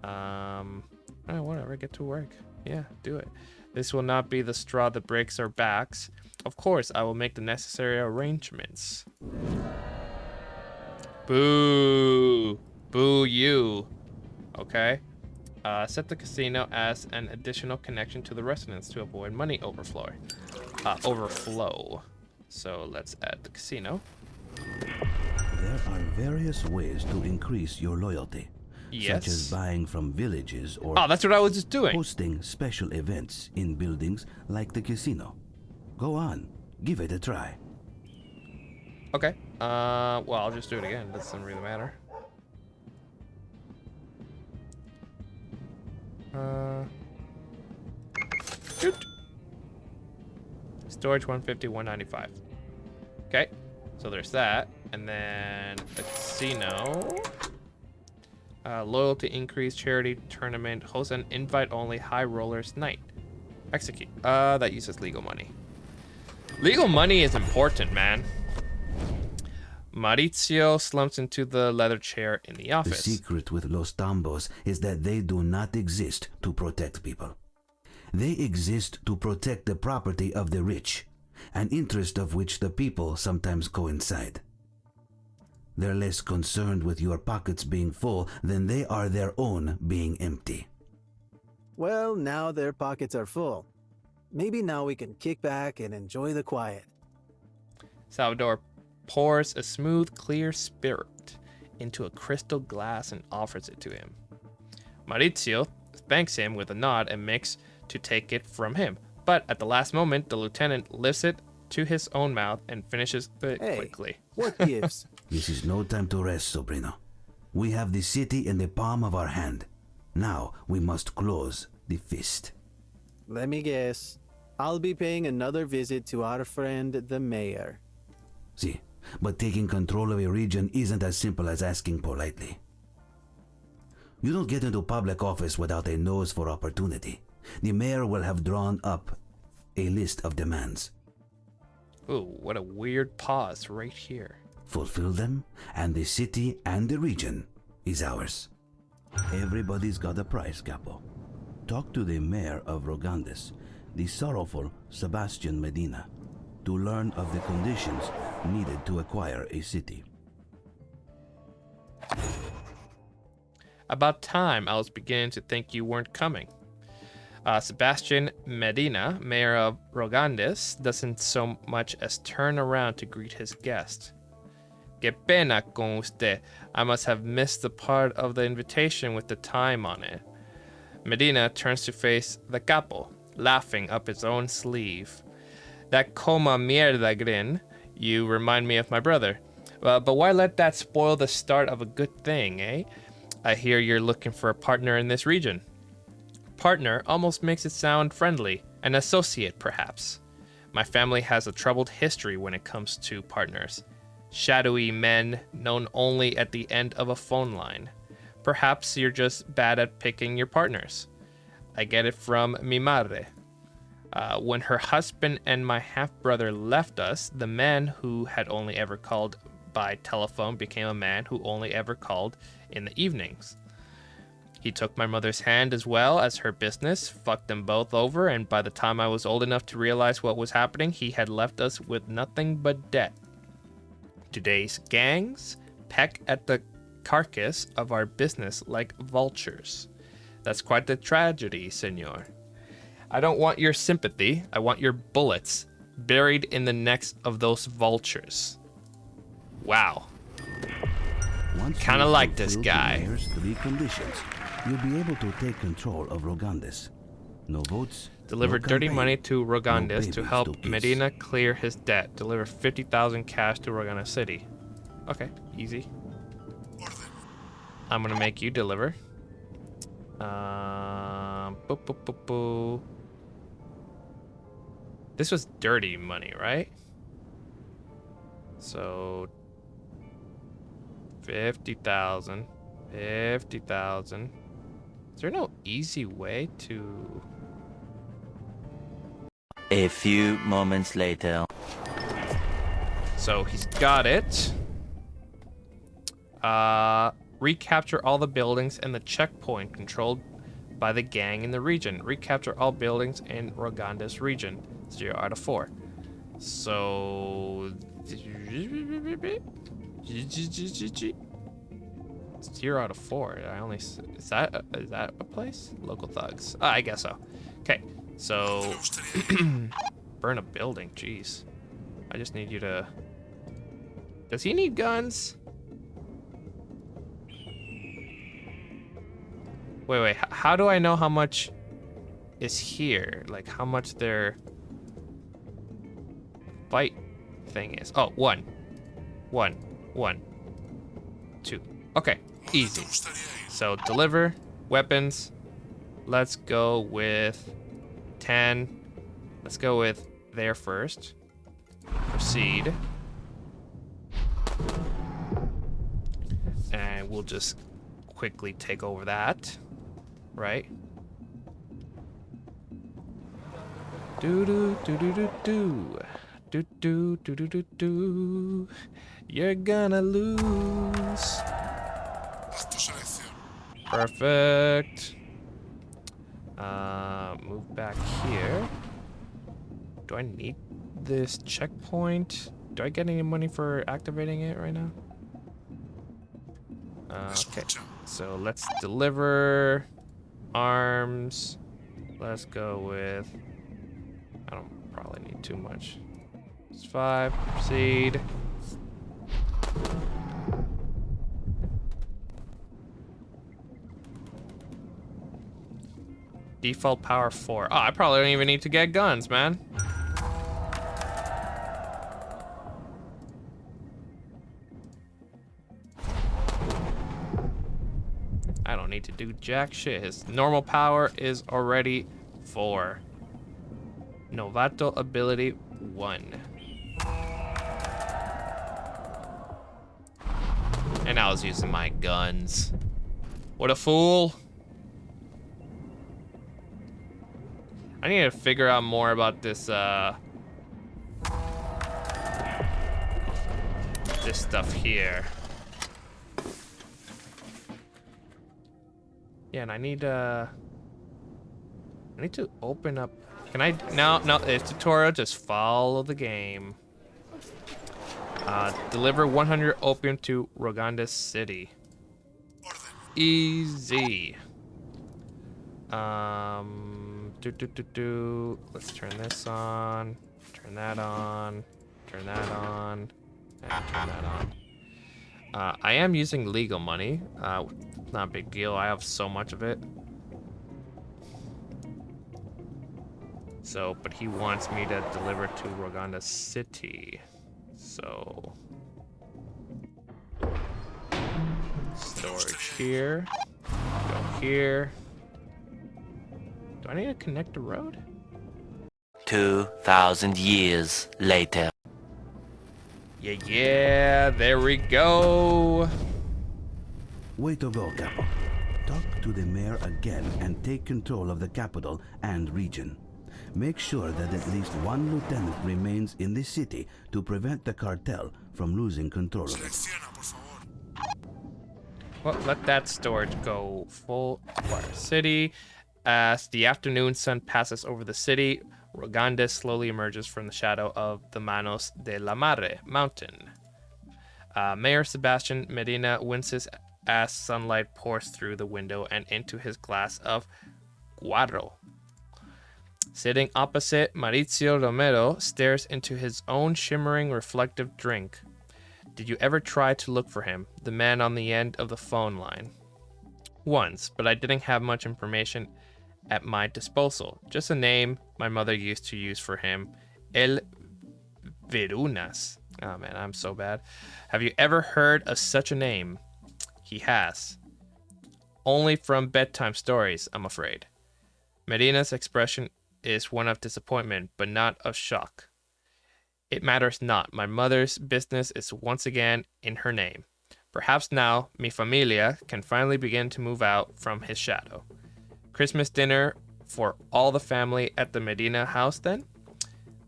S1: Whatever, get to work. Yeah, do it. This will not be the straw that breaks our backs. Of course, I will make the necessary arrangements. Boo! Boo you. Okay. Set the casino as an additional connection to the residents to avoid money overflow. So let's add the casino.
S3: There are various ways to increase your loyalty.
S1: Yes.
S3: Such as buying from villages or
S1: that's what I was just doing.
S3: hosting special events in buildings like the casino. Go on, give it a try.
S1: Okay. Well, I'll just do it again. That doesn't really matter. Shoot. Storage 150, 195. Okay. So there's that. And then the casino. Loyalty increase, charity tournament, host an invite-only high rollers night. Execute. That uses legal money. Legal money is important, man. Maurizio slumps into the leather chair in the
S3: The
S1: office.
S3: secret with Los Tambos is that they do not exist to protect people. They exist to protect the property of the rich, an interest of which the people sometimes coincide. They're less concerned with your pockets being full than they are their own being empty.
S4: Well, now their pockets are full. Maybe now we can kick back and enjoy the quiet.
S1: Salvador pours a smooth, clear spirit into a crystal glass and offers it to him. Maurizio thanks him with a nod and makes to take it from him. But at the last moment, the lieutenant lifts it to his own mouth and finishes it quickly.
S4: What gives?
S3: This is no time to rest, Sobrino. We have the city in the palm of our hand. Now we must close the fist.
S4: Let me guess. I'll be paying another visit to our friend, the mayor.
S3: See, but taking control of a region isn't as simple as asking politely. You don't get into public office without a nose for opportunity. The mayor will have drawn up a list of demands.
S1: Ooh, what a weird pause right here.
S3: Fulfill them, and the city and the region is ours. Everybody's got a price, Capo. Talk to the mayor of Rogandes, the sorrowful Sebastian Medina, to learn of the conditions needed to acquire a city.
S1: About time. I was beginning to think you weren't coming. Sebastian Medina, mayor of Rogandes, doesn't so much as turn around to greet his guest. Que pena con usted. I must have missed the part of the invitation with the time on it. Medina turns to face the capo, laughing up his own sleeve. That coma mierda grin. You remind me of my brother. But why let that spoil the start of a good thing, eh? I hear you're looking for a partner in this region. Partner almost makes it sound friendly. An associate, perhaps. My family has a troubled history when it comes to partners. Shadowy men known only at the end of a phone line. Perhaps you're just bad at picking your partners. I get it from mi madre. When her husband and my half-brother left us, the man who had only ever called by telephone became a man who only ever called in the evenings. He took my mother's hand as well as her business, fucked them both over, and by the time I was old enough to realize what was happening, he had left us with nothing but debt. Today's gangs peck at the carcass of our business like vultures. That's quite the tragedy, senor. I don't want your sympathy, I want your bullets buried in the necks of those vultures. Wow. Kinda like this guy.
S3: The mayor's 3 conditions. You'll be able to take control of Rogandes. No votes.
S1: Deliver
S3: no
S1: dirty
S3: campaign,
S1: money to Rogandes
S3: no
S1: to
S3: babies
S1: help
S3: to kiss.
S1: Medina clear his debt. Deliver 50,000 cash to Rogandes City. Okay, easy. I'm gonna make you deliver. Boo, boo, boo, boo. This was dirty money, right? So 50,000. 50,000. Is there no easy way to...
S7: A few moments later.
S1: So he's got it. Recapture all the buildings and the checkpoint controlled by the gang in the region. Recapture all buildings in Rogandes region. 0 out of 4. So 0 out of 4. I only is that a place? Local thugs. I guess so. Okay, so burn a building. Jeez, I just need you to. Does he need guns? Wait. How do I know how much is here? Like how much their fight thing is? Oh, 1, 2. Okay, easy. So deliver weapons. Let's go with 10. Let's go with there first. Proceed. And we'll just quickly take over that. Right? Do do do do do do. Do do do do do do. You're gonna lose.
S5: Acto selección.
S1: Perfect. Move back here. Do I need this checkpoint? Do I get any money for activating it right now? Okay, so let's deliver arms. Let's go with, I don't probably need too much. It's 5, proceed. Default power 4. Oh, I probably don't even need to get guns, man. I don't need to do jack shit. His normal power is already 4. Novato ability 1. And I was using my guns. What a fool. I need to figure out more about this, this stuff here. Yeah, and I need to open up. Can I? No, it's tutorial. Just follow the game. Deliver 100 opium to Rogandes City. Easy. Let's turn this on. Turn that on. Turn that on. And turn that on. I am using legal money. Not a big deal. I have so much of it. So, but he wants me to deliver to Rogandes City. So. Storage here. Go here. Do I need to connect the road?
S7: 2,000 years later.
S1: Yeah, there we go.
S3: Way to go, Capo. Talk to the mayor again and take control of the capital and region. Make sure that at least one lieutenant remains in the city to prevent the cartel from losing control of it.
S5: Selecciona, por favor.
S1: Well, let that storage go full water city. As the afternoon sun passes over the city, Rogandes slowly emerges from the shadow of the Manos de la Mare mountain. Mayor Sebastian Medina winces as sunlight pours through the window and into his glass of guaro. Sitting opposite, Mauricio Romero stares into his own shimmering reflective drink. Did you ever try to look for him, the man on the end of the phone line? Once, but I didn't have much information at my disposal. Just a name my mother used to use for him, El Verunas. Oh man, I'm so bad. Have you ever heard of such a name? He has. Only from bedtime stories, I'm afraid. Medina's expression is one of disappointment, but not of shock. It matters not. My mother's business is once again in her name. Perhaps now, mi familia can finally begin to move out from his shadow. Christmas dinner for all the family at the Medina house, then?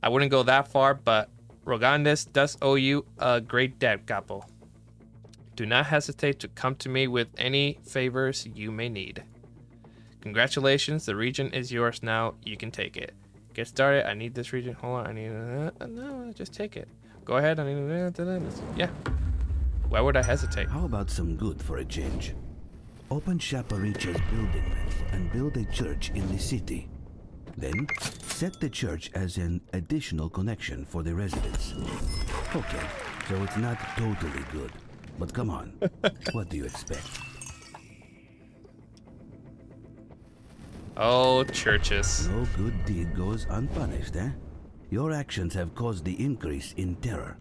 S1: I wouldn't go that far, but Rogandes does owe you a great debt, Capo. Do not hesitate to come to me with any favors you may need. Congratulations, the region is yours now. You can take it. Get started. I need this region. Hold on. I need... no, just take it. Go ahead. I need... yeah. Why would I hesitate?
S3: How about some good for a change? Open Chaparicha's building menu and build a church in the city. Then, set the church as an additional connection for the residents. Okay, so it's not totally good. But come on, what do you expect?
S1: Oh, churches.
S3: No good deed goes unpunished, eh? Your actions have caused the increase in terror.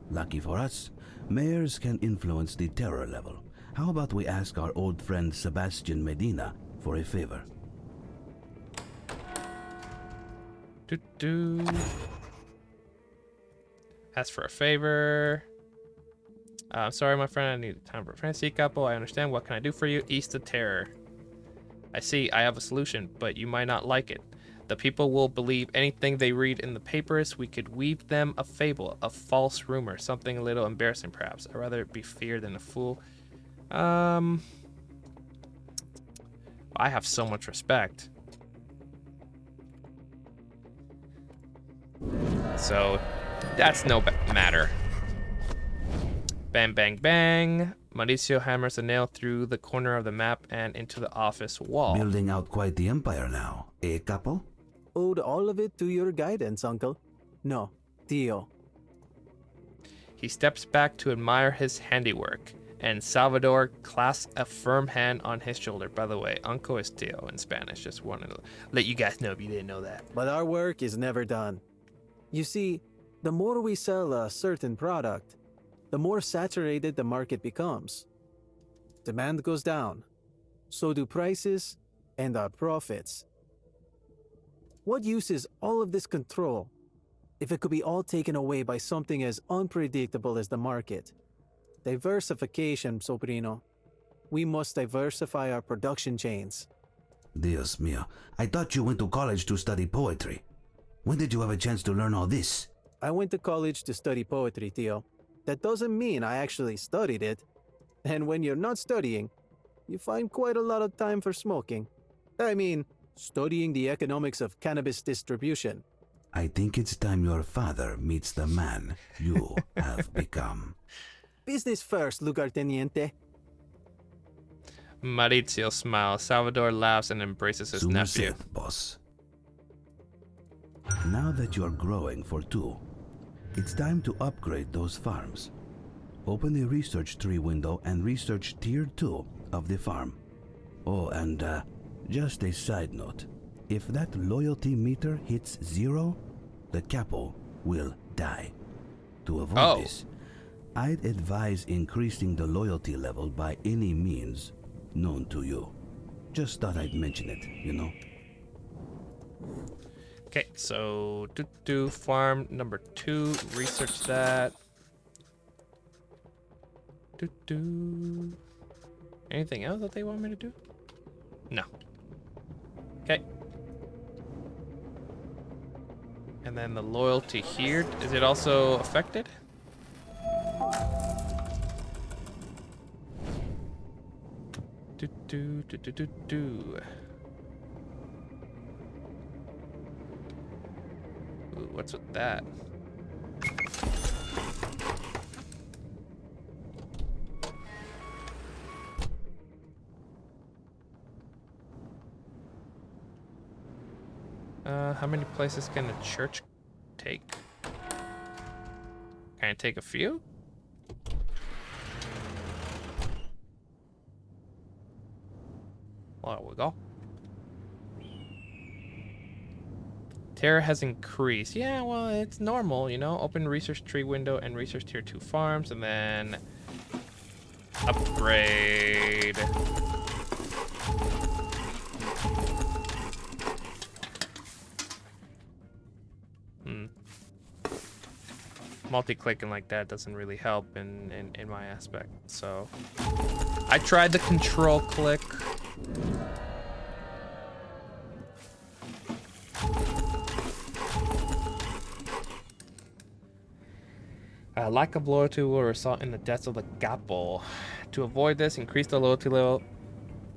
S3: Lucky for us, mayors can influence the terror level. How about we ask our old friend Sebastian Medina for a favor?
S1: Ask for a favor. I'm sorry, my friend. I need time for a fancy couple. I understand. What can I do for you? Ease the terror. I see. I have a solution, but you might not like it. The people will believe anything they read in the papers. We could weave them a fable, a false rumor, something a little embarrassing, perhaps. I'd rather be feared than a fool. I have so much respect. So that's no matter. Bang, bang, bang. Mauricio hammers a nail through the corner of the map and into the office wall.
S3: Building out quite the empire now, eh, Capo?
S4: Owed all of it to your guidance, Uncle. No, Tio.
S1: He steps back to admire his handiwork, and Salvador clasps a firm hand on his shoulder. By the way, Uncle is Tio in Spanish. Just wanted to let you guys know if you didn't know that.
S4: But our work is never done. You see, the more we sell a certain product, the more saturated the market becomes. Demand goes down. So do prices and our profits. What use is all of this control if it could be all taken away by something as unpredictable as the market? Diversification, Sobrino. We must diversify our production chains.
S3: Dios mío, I thought you went to college to study poetry. When did you have a chance to learn all this?
S4: I went to college to study poetry, Tio. That doesn't mean I actually studied it. And when you're not studying, you find quite a lot of time for smoking. I mean, studying the economics of cannabis distribution.
S3: I think it's time your father meets the man you have become.
S4: Business first, Lugarteniente.
S1: Mauricio smiles. Salvador laughs and embraces his
S3: Soon
S1: nephew.
S3: said, boss. Now that you're growing for two, it's time to upgrade those farms. Open the research tree window and research tier 2 of the farm. Oh, and just a side note. If that loyalty meter hits 0, the capo will die. To avoid this, I'd advise increasing the loyalty level by any means known to you. Just thought I'd mention it, you know?
S1: Okay, so do farm number 2. Research that. Do. Anything else that they want me to do? No. Okay. And then the loyalty here, is it also affected? Do. Ooh, what's with that? How many places can a church take? Can I take a few? Well, there we go. Terror has increased. Yeah, well, it's normal, you know? Open research tree window and research tier 2 farms, and then upgrade. Multi-clicking like that doesn't really help in my aspect. So I tried the control click. Lack of loyalty will result in the deaths of the Gapple. To avoid this, increase the loyalty level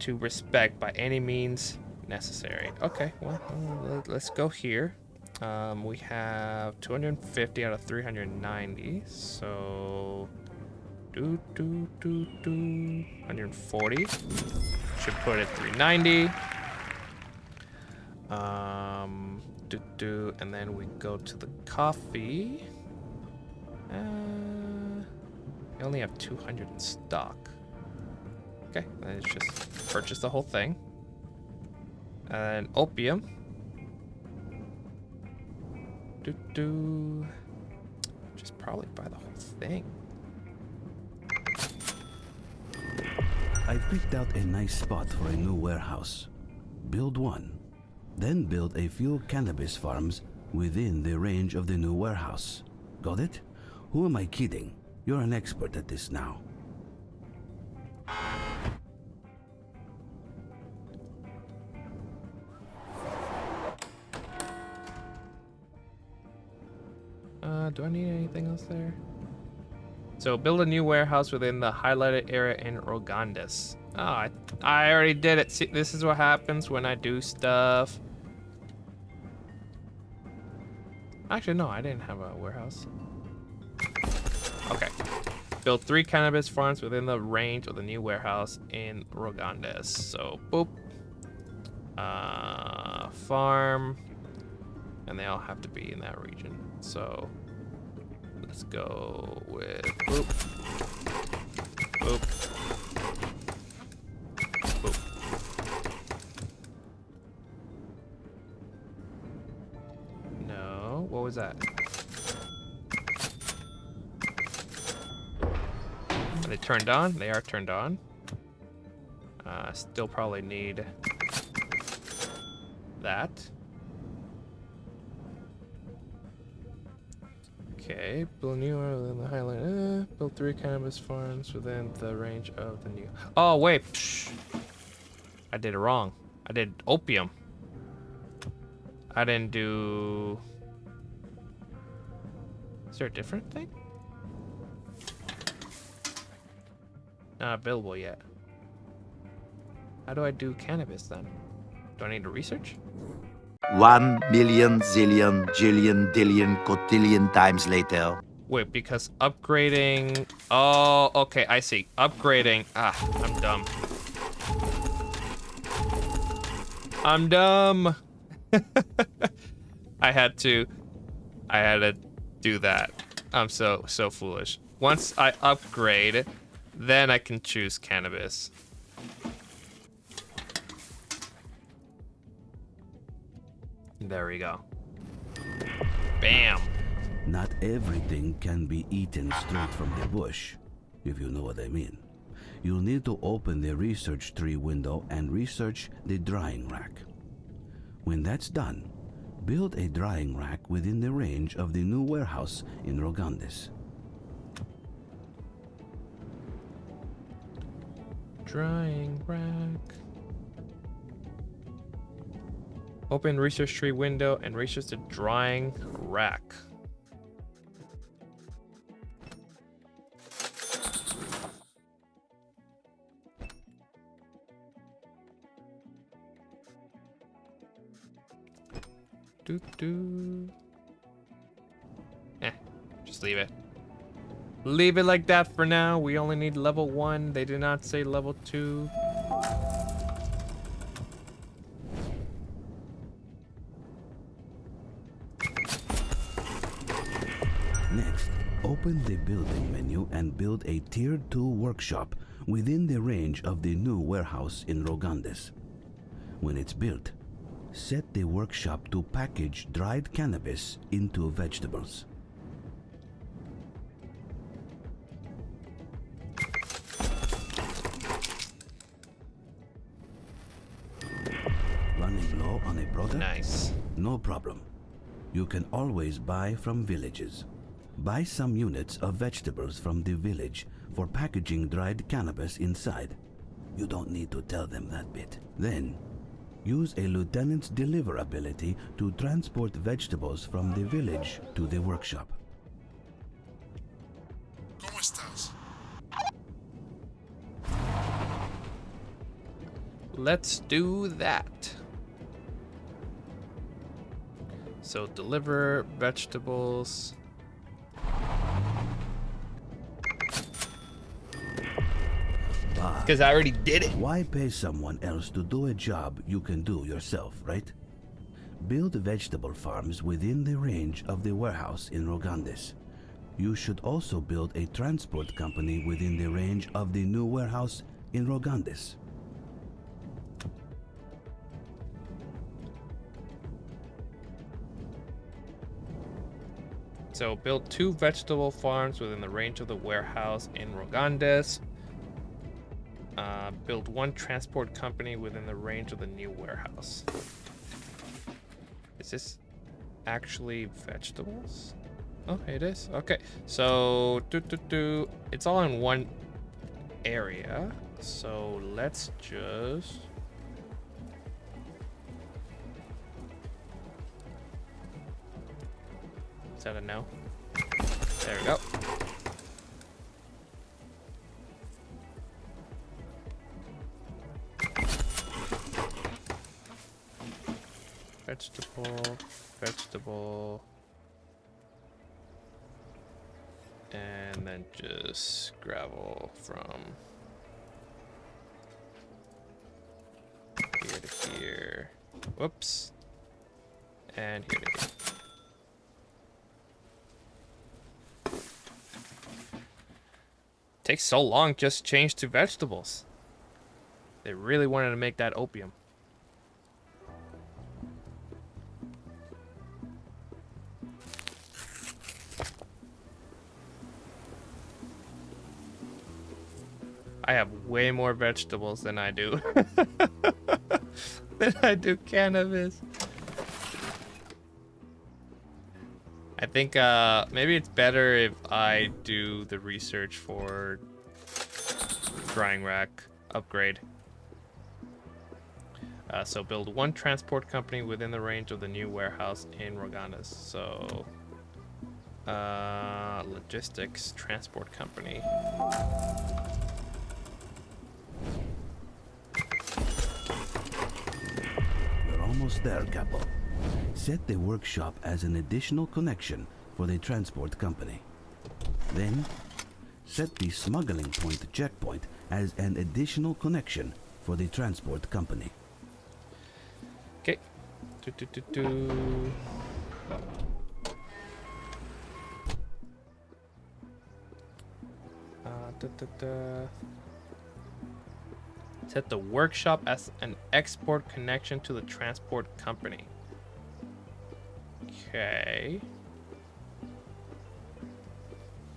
S1: to respect by any means necessary. Okay, well, let's go here. We have 250 out of 390, so 140. Should put it 390. And then we go to the coffee. I only have 200 in stock. Okay, let's just purchase the whole thing. And opium. Just probably buy the whole thing.
S3: I picked out a nice spot for a new warehouse. Build one, then build a few cannabis farms within the range of the new warehouse. Got it? Who am I kidding? You're an expert at this now.
S1: Do I need anything else there? So build a new warehouse within the highlighted area in Rogandis. Oh, I already did it. See, this is what happens when I do stuff. Actually, no, I didn't have a warehouse. Okay. Build 3 cannabis farms within the range of the new warehouse in Rogandis. So, boop. Farm. And they all have to be in that region. So, let's go with boop. Boop. Boop. No, what was that? Are they turned on? They are turned on. Still probably need that. Okay, build new within the highlight. Build 3 cannabis farms within the range of the new. Oh wait, psh. I did it wrong. I did opium. I didn't do. Is there a different thing? Not available yet. How do I do cannabis then? Do I need to research?
S8: 1 million zillion jillion dillion cotillion times later.
S1: Wait, because upgrading. Oh, okay, I see. Upgrading. Ah, I'm dumb. I'm dumb. I had to do that. I'm so foolish. Once I upgrade, then I can choose cannabis. There we go. Bam.
S3: Not everything can be eaten straight from the bush, if you know what I mean. You'll need to open the research tree window and research the drying rack. When that's done, build a drying rack within the range of the new warehouse in Rogandis.
S1: Drying rack. Open research tree window and research the drying rack. Just leave it. Leave it like that for now. We only need level 1. They did not say level 2.
S3: Next, open the building menu and build a Tier 2 workshop within the range of the new warehouse in Rogandis. When it's built, set the workshop to package dried cannabis into vegetables. Running low on a product?
S1: Nice.
S3: No problem. You can always buy from villages. Buy some units of vegetables from the village for packaging dried cannabis inside. You don't need to tell them that bit. Then, use a lieutenant's deliver ability to transport vegetables from the village to the workshop.
S5: ¿Cómo estás?
S1: Let's do that. So deliver vegetables. Because I already did it.
S3: Why pay someone else to do a job you can do yourself, right? Build vegetable farms within the range of the warehouse in Rogandis. You should also build a transport company within the range of the new warehouse in Rogandis.
S1: So build 2 vegetable farms within the range of the warehouse in Rogandis. Build 1 transport company within the range of the new warehouse. Is this actually vegetables? Oh, it is. Okay. So it's all in one area. So let's just Is that a no? There we go. Vegetable. And then just gravel from here to here. Whoops. And here to here. Takes so long just change to vegetables. They really wanted to make that opium. I have way more vegetables than I do cannabis. I think maybe it's better if I do the research for drying rack upgrade. So build 1 transport company within the range of the new warehouse in Rogandis. So logistics transport company.
S3: You're almost there, Capo. Set the workshop as an additional connection for the transport company. Then, set the smuggling point checkpoint as an additional connection for the transport company.
S1: Okay. Set the workshop as an export connection to the transport company. Okay.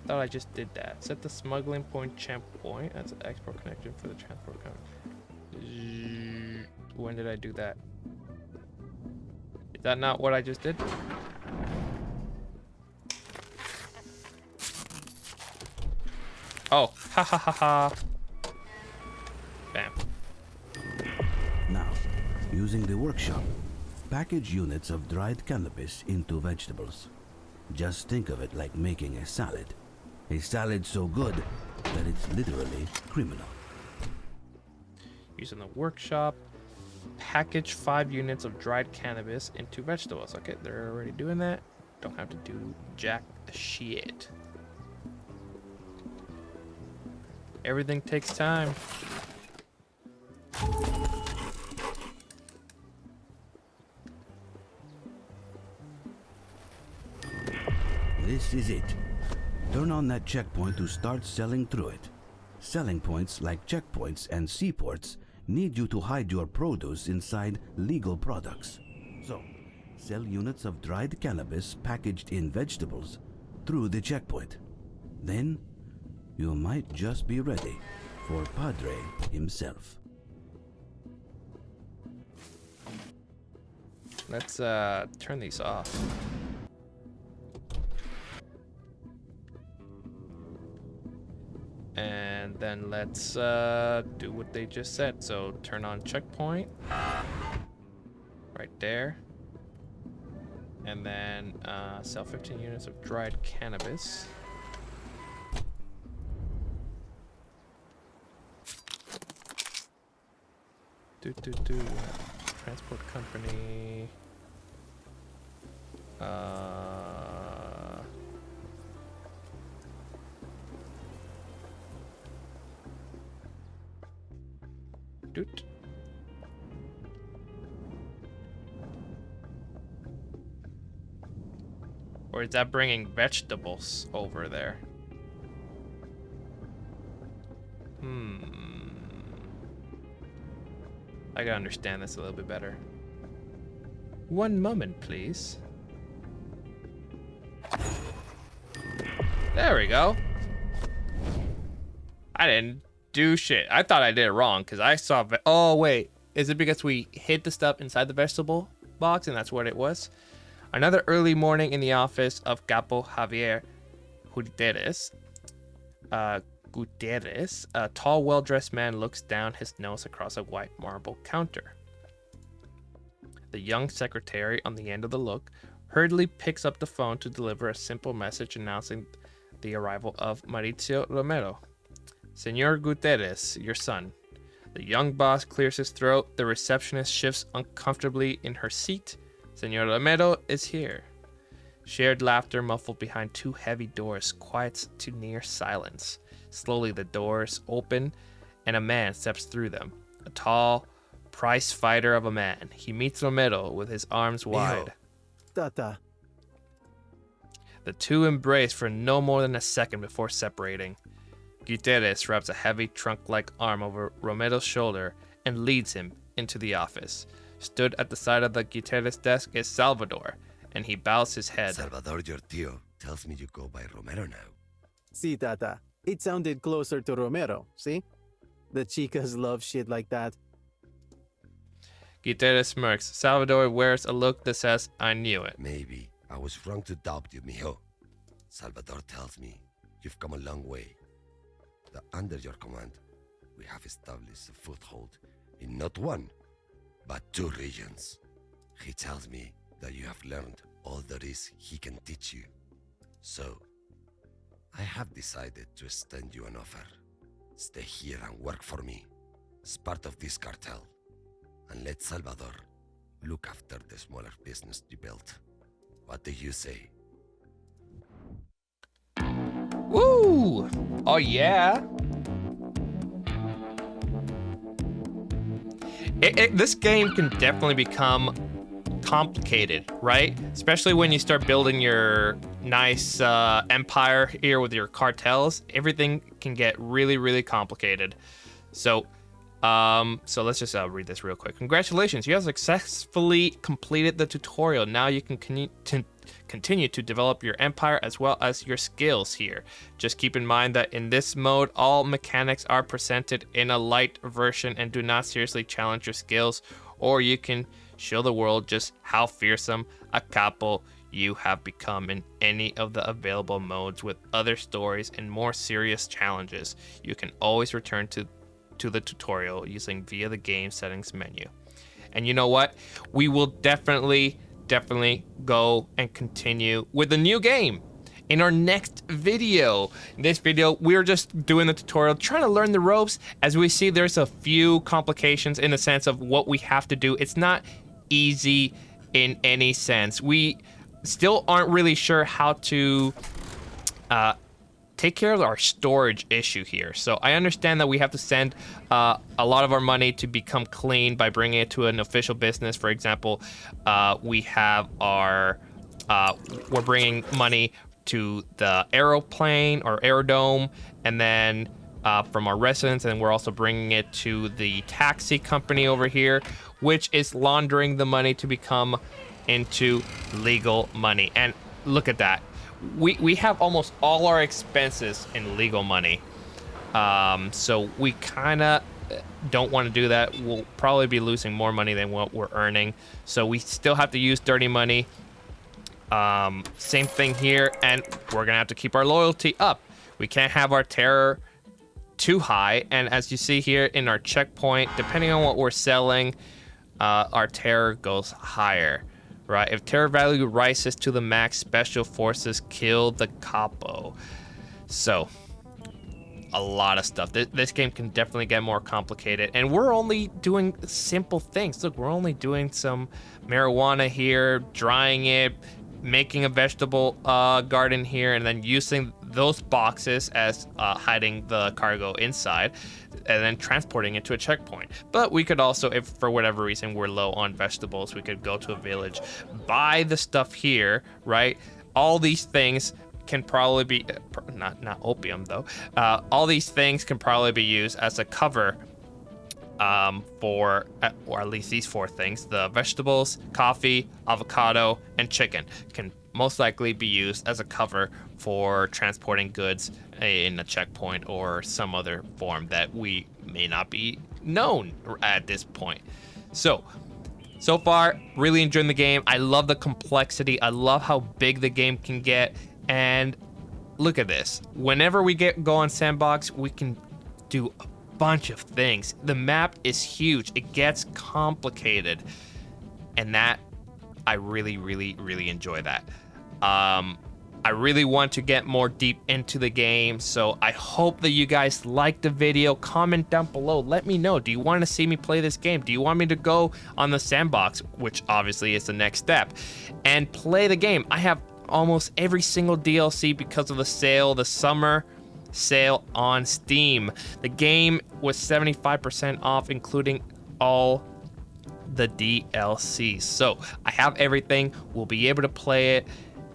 S1: thought I just did that. Set the smuggling point champ point. That's an export connection for the transport company. When did I do that? Is that not what I just did? Oh, ha ha ha ha. Bam.
S3: Now, using the workshop, package units of dried cannabis into vegetables. Just think of it like making a salad. A salad so good that it's literally criminal.
S1: Using the workshop, package 5 units of dried cannabis into vegetables. Okay, they're already doing that. Don't have to do jack shit. Everything takes time.
S3: This is it. Turn on that checkpoint to start selling through it. Selling points like checkpoints and seaports need you to hide your produce inside legal products. So, sell units of dried cannabis packaged in vegetables through the checkpoint. Then, you might just be ready for Padre himself.
S1: Let's turn these off. And then let's do what they just said. So turn on checkpoint right there. And then sell 15 units of dried cannabis. Transport company. Doot. Or is that bringing vegetables over there? I gotta understand this a little bit better. One moment, please. There we go. I didn't do shit. I thought I did it wrong because I saw. Oh wait, is it because we hid the stuff inside the vegetable box and that's what it was? Another early morning in the office of Capo Javier Gutierrez, a tall, well-dressed man looks down his nose across a white marble counter. The young secretary on the end of the look hurriedly picks up the phone to deliver a simple message announcing the arrival of Mauricio Romero. Senor Gutierrez, your son. The young boss clears his throat. The receptionist shifts uncomfortably in her seat. Senor Romero is here. Shared laughter muffled behind 2 heavy doors quiets to near silence. Slowly the doors open and a man steps through them. A tall, prize fighter of a man. He meets Romero with his arms wide.
S4: Tata.
S1: The two embrace for no more than a second before separating. Gutierrez wraps a heavy trunk-like arm over Romero's shoulder and leads him into the office. Stood at the side of the Gutierrez desk is Salvador, and he bows his head.
S2: Salvador, your tío, tells me you go by Romero now.
S4: Si, Tata. It sounded closer to Romero, see? The chicas love shit like that.
S1: Gutierrez smirks. Salvador wears a look that says, I knew it.
S2: Maybe I was wrong to doubt you, mijo. Salvador tells me you've come a long way. That under your command, we have established a foothold in not 1, but 2 regions. He tells me that you have learned all there is he can teach you. So, I have decided to extend you an offer. Stay here and work for me as part of this cartel, and let Salvador look after the smaller business you built. What do you say?
S1: Woo! Oh yeah. This game can definitely become complicated, right? Especially when you start building your nice empire here with your cartels. Everything can get really, really complicated. So let's just read this real quick. Congratulations, you have successfully completed the tutorial. Now you can continue to develop your empire as well as your skills here. Just keep in mind that in this mode, all mechanics are presented in a light version and do not seriously challenge your skills, or you can show the world just how fearsome a capo you have become in any of the available modes with other stories and more serious challenges. You can always return to the tutorial using via the game settings menu. And you know what? We will definitely go and continue with the new game in our next video. In this video, we're just doing the tutorial, trying to learn the ropes. As we see, there's a few complications in the sense of what we have to do. It's not easy in any sense. We still aren't really sure how to take care of our storage issue here. So I understand that we have to send a lot of our money to become clean by bringing it to an official business. For example, we have our, we're bringing money to the aeroplane or aerodome, and then from our residents, and we're also bringing it to the taxi company over here, which is laundering the money to become into legal money. And look at that. We have almost all our expenses in legal money. So we kind of don't want to do that. We'll probably be losing more money than what we're earning. So we still have to use dirty money. Same thing here, and we're gonna have to keep our loyalty up. We can't have our terror too high, and as you see here in our checkpoint, depending on what we're selling, our terror goes higher. Right, if terror value rises to the max, special forces kill the capo. So, a lot of stuff. This game can definitely get more complicated, and we're only doing simple things. Look, we're only doing some marijuana here, drying it, making a vegetable garden here, and then using those boxes as hiding the cargo inside, and then transporting it to a checkpoint. But we could also, if for whatever reason we're low on vegetables, we could go to a village, buy the stuff here, right? All these things can probably be, not opium though, all these things can probably be used as a cover for, or at least these four things: the vegetables, coffee, avocado, and chicken can most likely be used as a cover for transporting goods in a checkpoint or some other form that we may not be known at this point. So far, really enjoying the game. I love the complexity. I love how big the game can get. And look at this. Whenever we go on Sandbox, we can do a bunch of things. The map is huge. It gets complicated. And that, I really enjoy that. I really want to get more deep into the game, so I hope that you guys like the video. Comment down below. Let me know. Do you want to see me play this game? Do you want me to go on the Sandbox, which obviously is the next step, and play the game? I have almost every single DLC because of the sale, the summer sale on Steam. The game was 75% off, including all the DLCs. So I have everything. We'll be able to play it,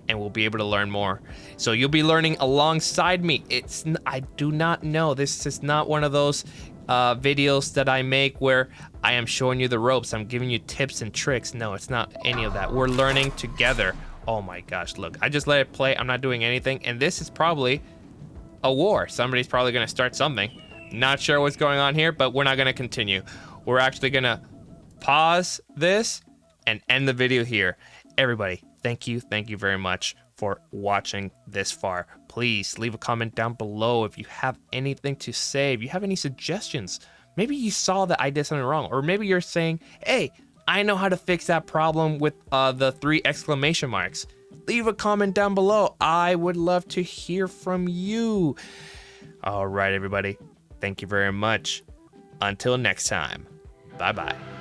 S1: and we'll be able to learn more. So you'll be learning alongside me. I do not know. This is not one of those videos that I make where I am showing you the ropes. I'm giving you tips and tricks. No, it's not any of that. We're learning together. Oh my gosh, look. I just let it play. I'm not doing anything. And this is probably a war. Somebody's probably going to start something. Not sure what's going on here, but we're not going to continue. We're actually going to pause this and end the video here. Everybody, thank you very much for watching this far. Please leave a comment down below if you have anything to say, if you have any suggestions. Maybe you saw that I did something wrong, or maybe you're saying, hey, I know how to fix that problem with the 3 exclamation marks. Leave a comment down below. I would love to hear from you. All right, everybody. Thank you very much. Until next time. Bye-bye.